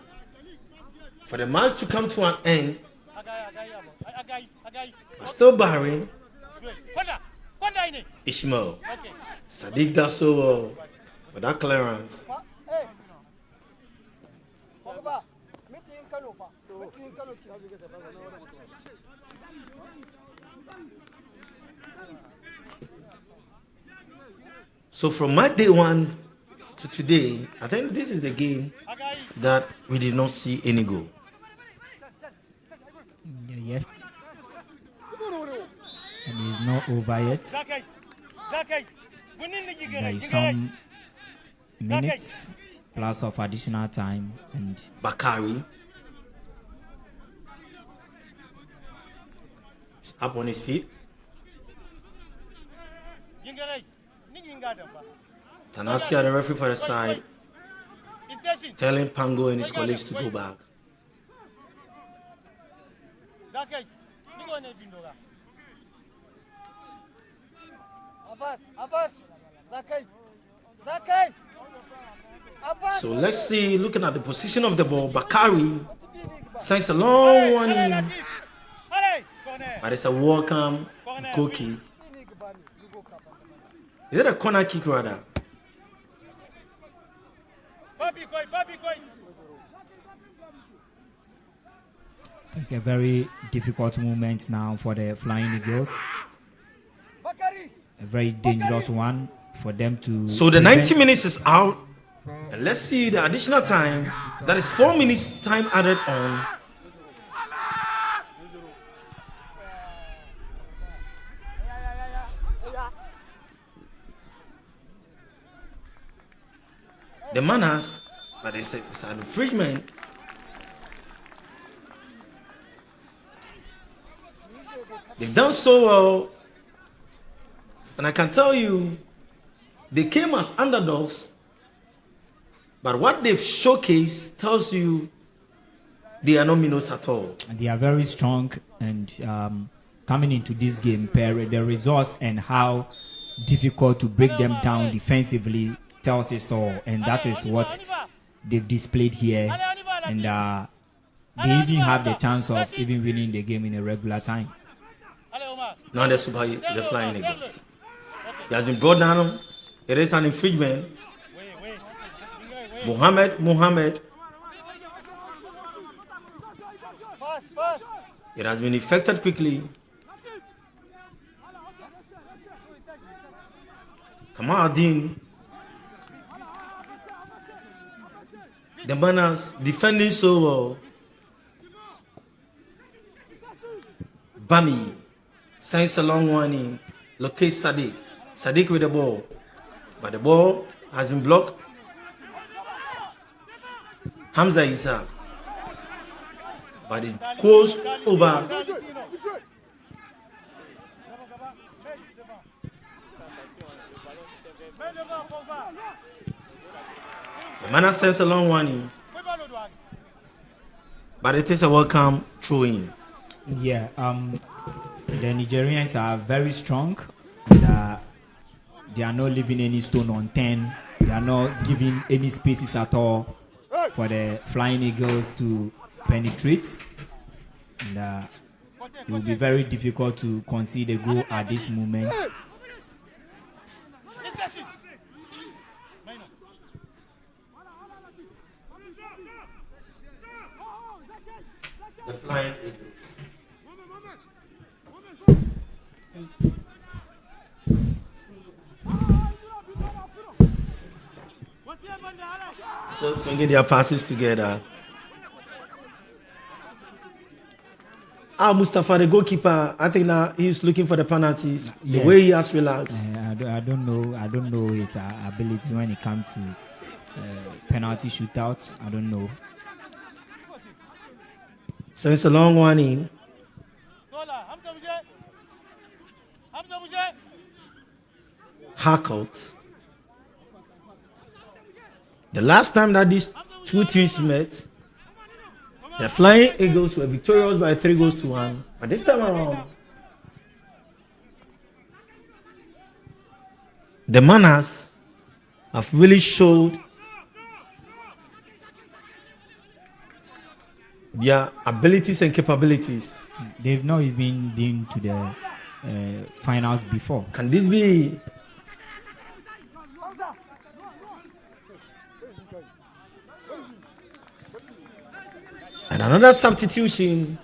for the match to come to an end. Still Bahrain. Ishmael. Sadiq Dasso for that clearance. So from my day one to today, I think this is the game that we did not see any goal. Yeah. And it's not over yet. There is some minutes plus of additional time, and Bakari is up on his feet. Tanasia, the referee for the side, telling Pango and his colleagues to go back. So let's see, looking at the position of the ball, Bakari sends a long warning, but it's a welcome goal kick. Is it a corner kick rather? Like a very difficult moment now for the Flying Eagles. A very dangerous one for them to. So the 90 minutes is out. And let's see the additional time. That is 4 minutes time added on. The manners, but it's an infringement. They've done so well, and I can tell you, they came as underdogs, but what they've showcased tells you they are not minnows at all. And they are very strong, and coming into this game, the results and how difficult to break them down defensively tells us all, and that is what they've displayed here, and they even have the chance of even winning the game in a regular time. Now the Flying Eagles. He has been brought down. It is an infringement. Mohammed. It has been effected quickly. Kamal Adin. The Banners defending so well. Bami sends a long one in. Locates Sadiq. Sadiq with the ball. But the ball has been blocked. Hamza Isa. But it goes over. The man sends a long one in. But it is a welcome throw in. Yeah, the Nigerians are very strong, and they are not leaving any stone unturned. They are not giving any spaces at all for the Flying Eagles to penetrate. And it will be very difficult to concede a goal at this moment. The Flying Eagles. Still swinging their passes together. Mustafa, the goalkeeper, I think now he's looking for the penalties. The way he has relaxed. I don't know his ability when it comes to penalty shootouts. I don't know. So it's a long one in. Hackouts. The last time that these two teams met, the Flying Eagles were victorious by 3-1. But this time around, the Manners have really showed their abilities and capabilities. They've not even been to the finals before. Can this be? And another substitution.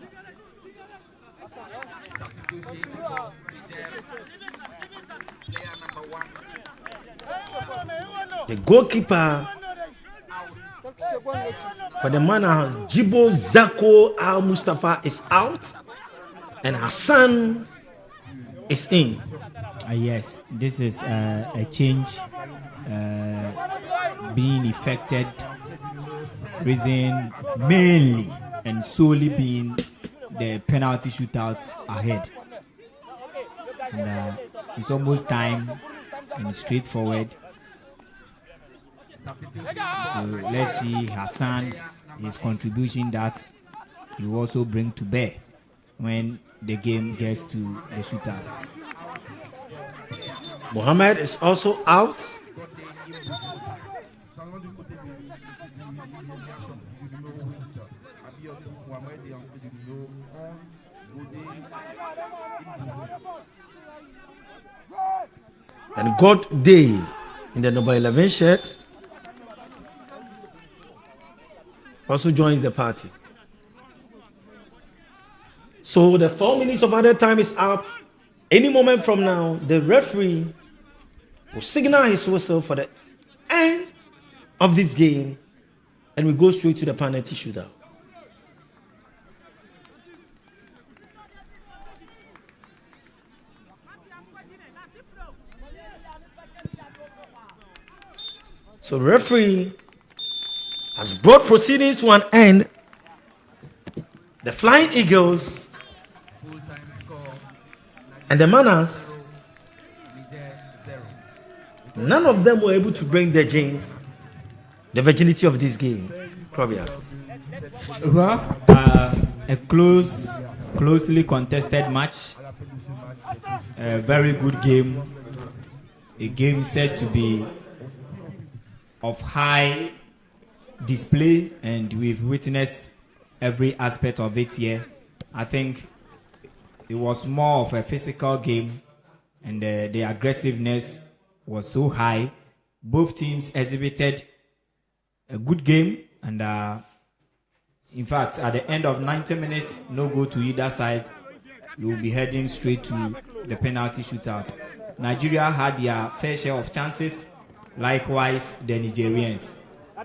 The goalkeeper for the Manners, Jibo Zako Al Mustafa, is out, and Hassan is in. Yes, this is a change being effected, reason mainly and solely being the penalty shootouts ahead. And it's almost time and straightforward. So let's see Hassan, his contribution that he will also bring to bear when the game gets to the shootouts. Mohammed is also out. And God Day in the number 11 shirt also joins the party. So the 4 minutes of added time is up. Any moment from now, the referee will signal his whistle for the end of this game, and we go straight to the penalty shootout. So referee has brought proceedings to an end. The Flying Eagles and the Manas, none of them were able to bring their jeans, the virginity of this game. Probias. Well, a closely contested match, a very good game, a game said to be of high display, and we've witnessed every aspect of it here. I think it was more of a physical game, and the aggressiveness was so high. Both teams exhibited a good game, and in fact, at the end of 90 minutes, no goal to either side, you will be heading straight to the penalty shootout. Nigeria had their fair share of chances, likewise the Nigerians.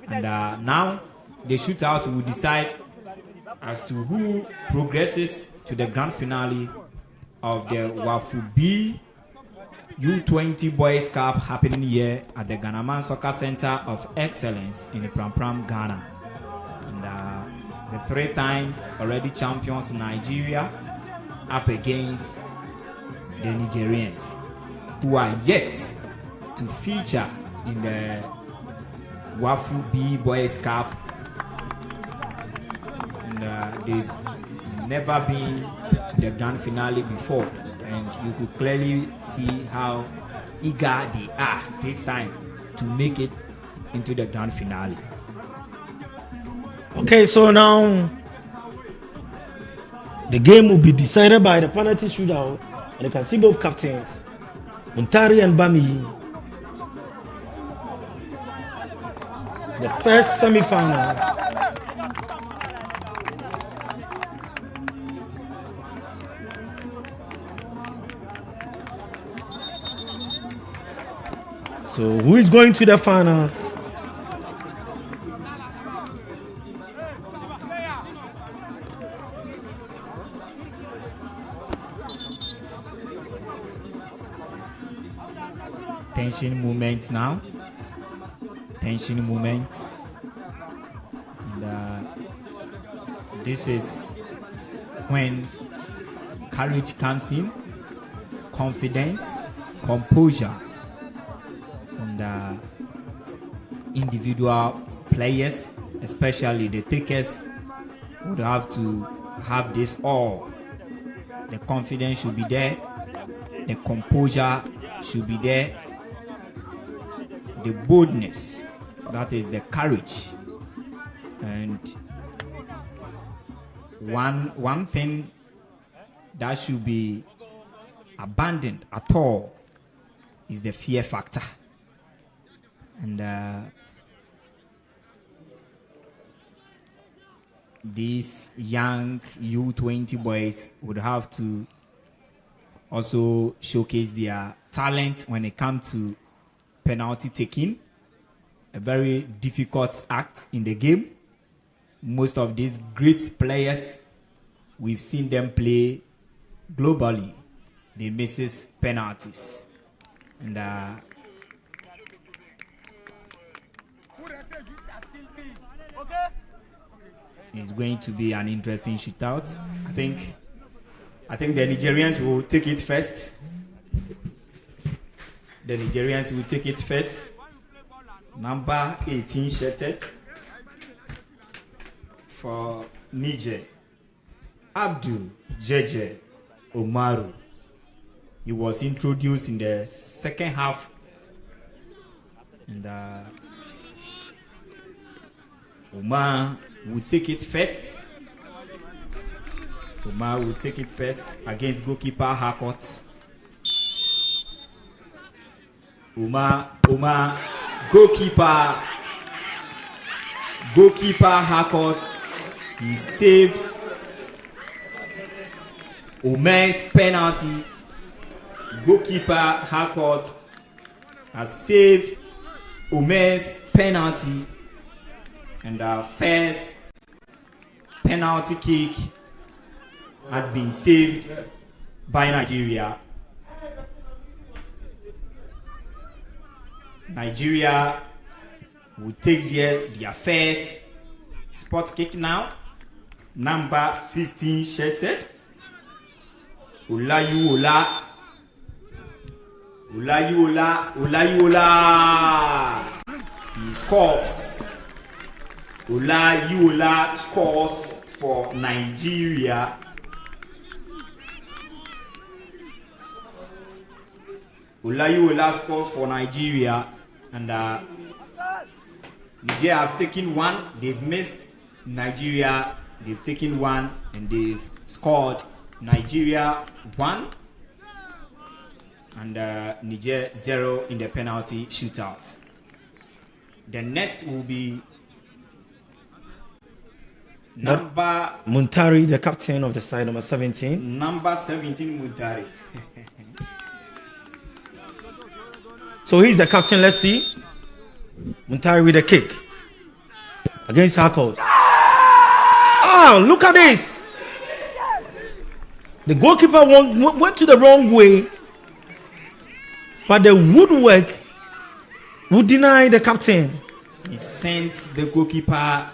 And now the shootout will decide as to who progresses to the grand finale of the Wafu-B U20 Boys Cup happening here at the Ghanaman Soccer Center of Excellence in Pram Pram, Ghana. And the 3 times already champions Nigeria up against the Nigerians, who are yet to feature in the Wafu-B Boys Cup, and they've never been to the grand finale before, and you could clearly see how eager they are this time to make it into the grand finale. Okay, so now the game will be decided by the penalty shootout, and you can see both captains, Muntari and Bami. The first semi-final. So who is going to the finals? Tension moment now. Tension moment. And this is when courage comes in, confidence, composure, and individual players, especially the takers, would have to have this all. The confidence should be there, the composure should be there, the boldness, that is the courage. And one thing that should be abandoned at all is the fear factor. And these young U20 boys would have to also showcase their talent when it comes to penalty taking, a very difficult act in the game. Most of these great players, we've seen them play globally. They misses penalties. And it's going to be an interesting shootout. I think the Nigerians will take it first. The Nigerians will take it first. Number 18 shirted for Niger, Abdul Jeje Omaru. He was introduced in the second half, and Omar will take it first. Omar will take it first against goalkeeper Harcourt. Omar, goalkeeper Harcourt. He saved Omer's penalty. Goalkeeper Harcourt has saved Omer's penalty, and our first penalty kick has been saved by Nigeria. Nigeria will take their first spot kick now. Number 15 shirted Olayuola. He scores. Olayuola scores for Nigeria. Olayuola scores for Nigeria, and Nigeria have taken one. They've missed. Nigeria, they've taken one, and they've scored. Nigeria 1 and Niger 0 in the penalty shootout. The next will be number Muntari, the captain of the side, number 17. Number 17, Muntari. So he's the captain. Let's see. Muntari with a kick against Harcourt. Oh, look at this. The goalkeeper went to the wrong way, but the woodwork would deny the captain. He sent the goalkeeper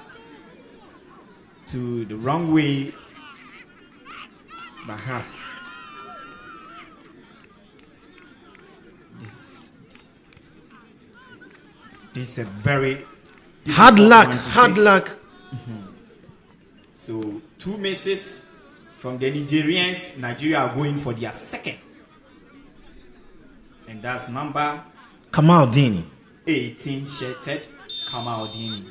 to the wrong way. Baha. This is a very hard luck. So 2 misses from the Nigerians. Nigeria are going for their second, and that's number Kamaldini. 18 shirted Kamaldini.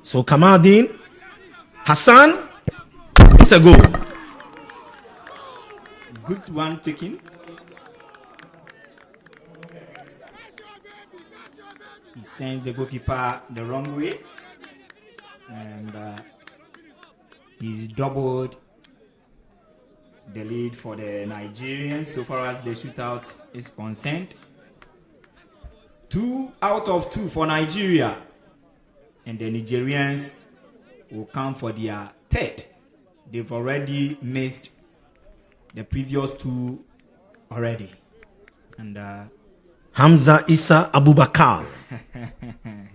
So Kamaldini, Hassan, it's a goal. Good one taken. He sent the goalkeeper the wrong way, and he's doubled the lead for the Nigerians so far as the shootout is concerned. 2 out of 2 for Nigeria, and the Nigerians will come for their third. They've already missed the previous 2 already, and Hamza Issa Abubakar.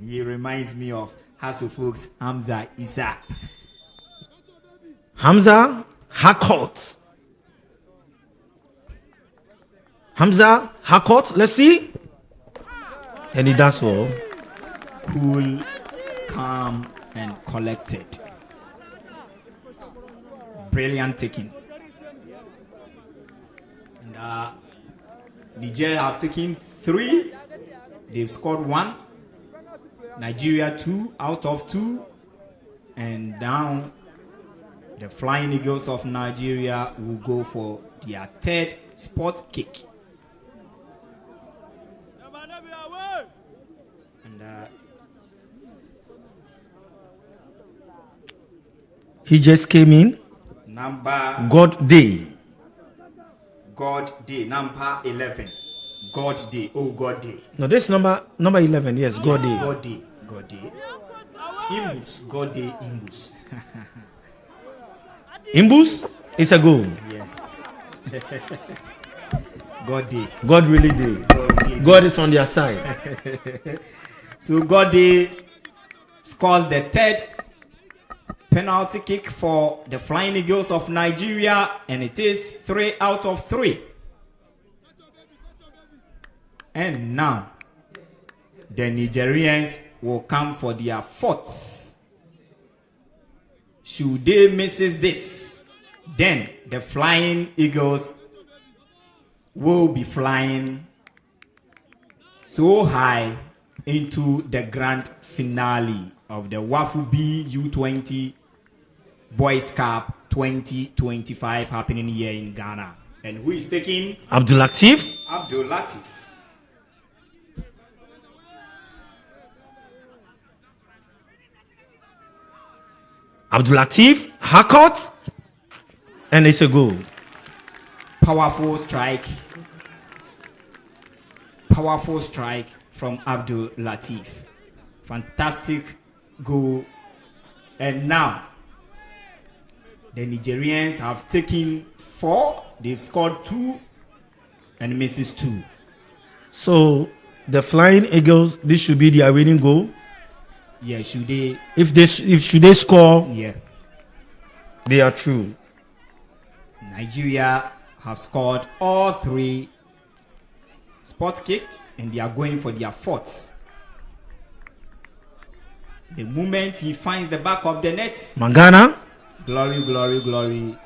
he reminds me of Hasso Folks Hamza Issa. Hamza Harcourt. Hamza Harcourt, let's see. And he does well. Cool, calm, and collected. Brilliant taking. And Niger have taken 3. They've scored 1. Nigeria 2 out of 2. And now the Flying Eagles of Nigeria will go for their third spot kick. And he just came in. Number God Day, number 11. God Day. Oh, God Day. No, this number 11. Yes, God Day. God Day. Imbus. God Day. Imbus. Imbus is a goal. Yeah. God Day. God really did. God is on their side. So God Day scores the third penalty kick for the Flying Eagles of Nigeria, and it is 3 out of 3. And now the Nigerians will come for their fourth. Should they miss this, then the Flying Eagles will be flying so high into the grand finale of the Wafu-B U20 Boys Cup 2025 happening here in Ghana. And who is taking? Abdul Latif. Abdul Latif. Abdul Latif, Harcourt, and it's a goal. Powerful strike. Powerful strike from Abdul Latif. Fantastic goal. And now, the Nigerians have taken 4. They've scored 2 and misses 2. So the Flying Eagles, this should be their winning goal. Yeah, should they? Should they score? Yeah. They are true. Nigeria have scored all 3 spot kicked, and they are going for their 4th. The moment he finds the back of the net, Mangana. Glory, glory, glory.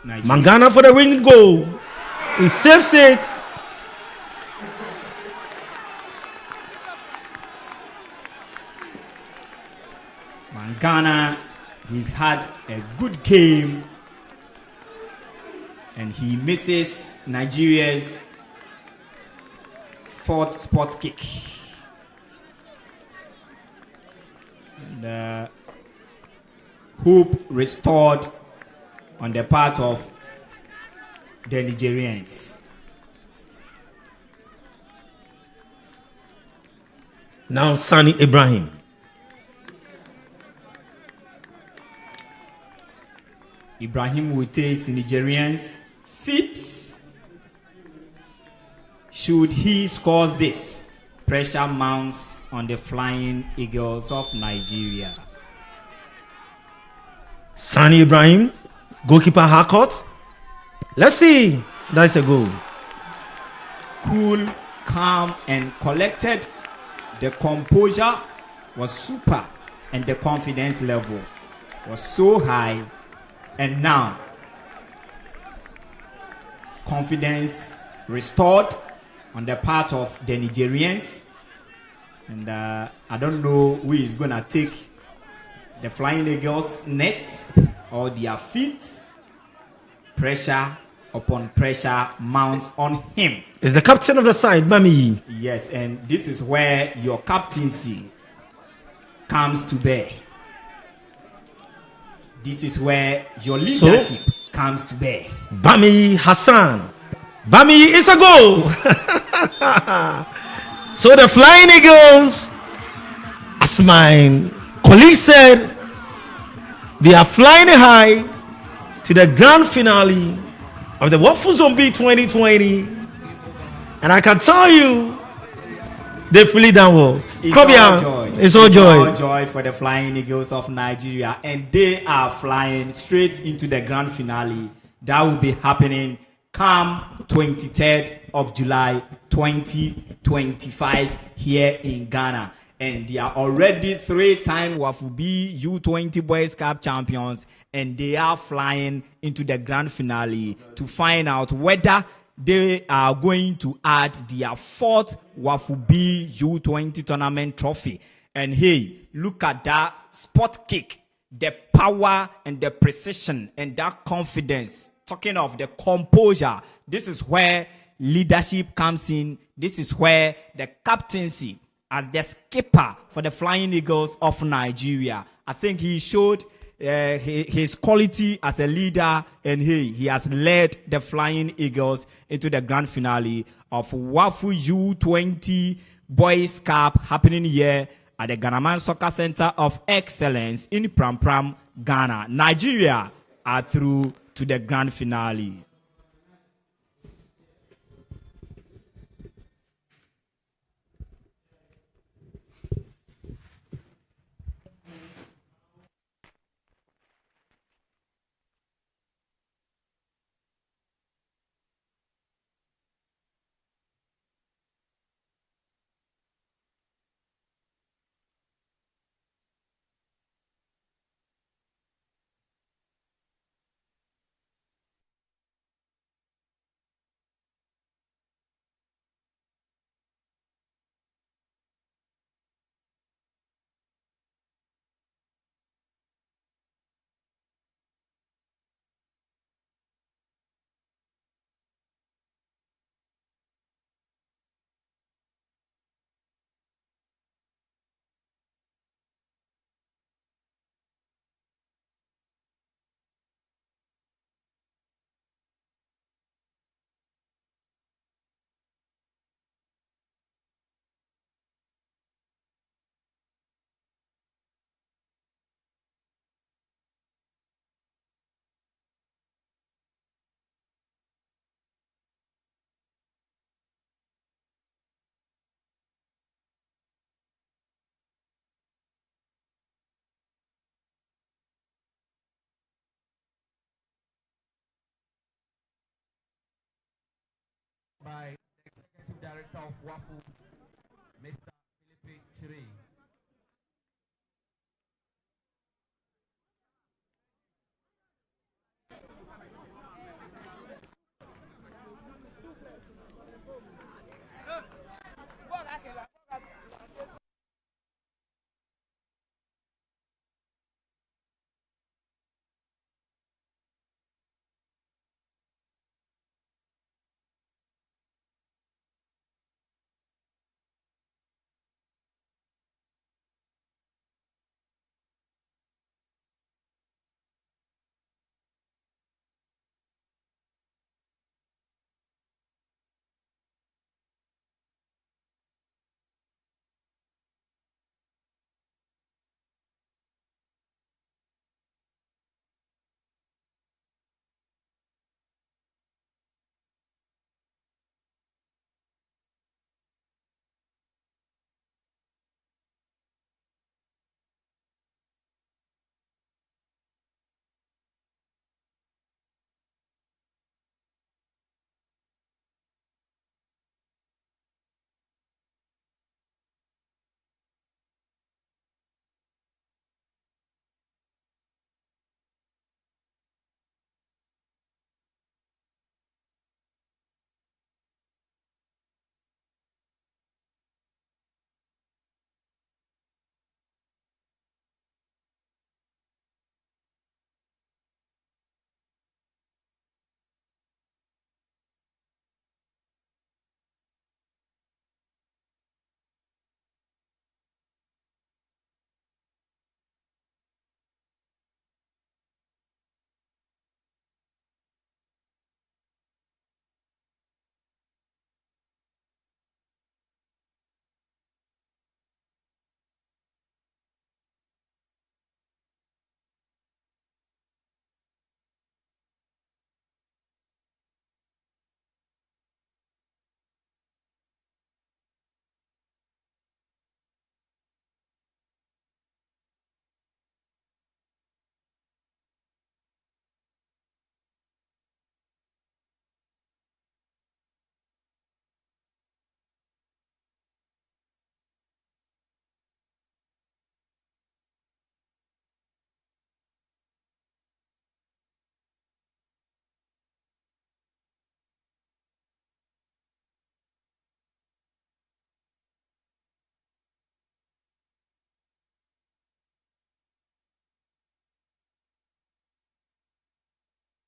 Nigeria. Mangana for the winning goal. He saves it. Mangana, he's had a good game, and he misses Nigeria's 4th spot kick. And hope restored on the part of the Nigerians. Now Sani Ibrahim. Ibrahim will take Nigerians fit. Should he scores this, pressure mounts on the Flying Eagles of Nigeria. Sani Ibrahim, goalkeeper Harcourt. Let's see. That's a goal. Cool, calm, and collected. The composure was super, and the confidence level was so high. And now, confidence restored on the part of the Nigerians. And I don't know who is going to take the Flying Eagles next, or their feet. Pressure upon pressure mounts on him. Is the captain of the side, Mami. Yes, and this is where your captaincy comes to bear. This is where your leadership comes to bear. Bami Hassan. Bami is a goal. So the Flying Eagles, as my colleague said, they are flying high to the grand finale of the Wafu-B 2020. And I can tell you, they've really done well. It's all joy. It's all joy. All joy for the Flying Eagles of Nigeria, and they are flying straight into the grand finale. That will be happening come 23rd of July 2025 here in Ghana. And they are already 3-time Wafu-B U20 Boys Cup champions, and they are flying into the grand finale to find out whether they are going to add their 4th Wafu-B U20 tournament trophy. And hey, look at that spot kick, the power and the precision and that confidence. Talking of the composure, this is where leadership comes in. This is where the captaincy, as the skipper for the Flying Eagles of Nigeria, I think he showed his quality as a leader, and he has led the Flying Eagles into the grand finale of Wafu U20 Boys Cup happening here at the Ghanaman Soccer Center of Excellence in Pram Pram, Ghana. Nigeria are through to the grand finale. by the Executive Director of Wafu, Mr. Philippe Chiri.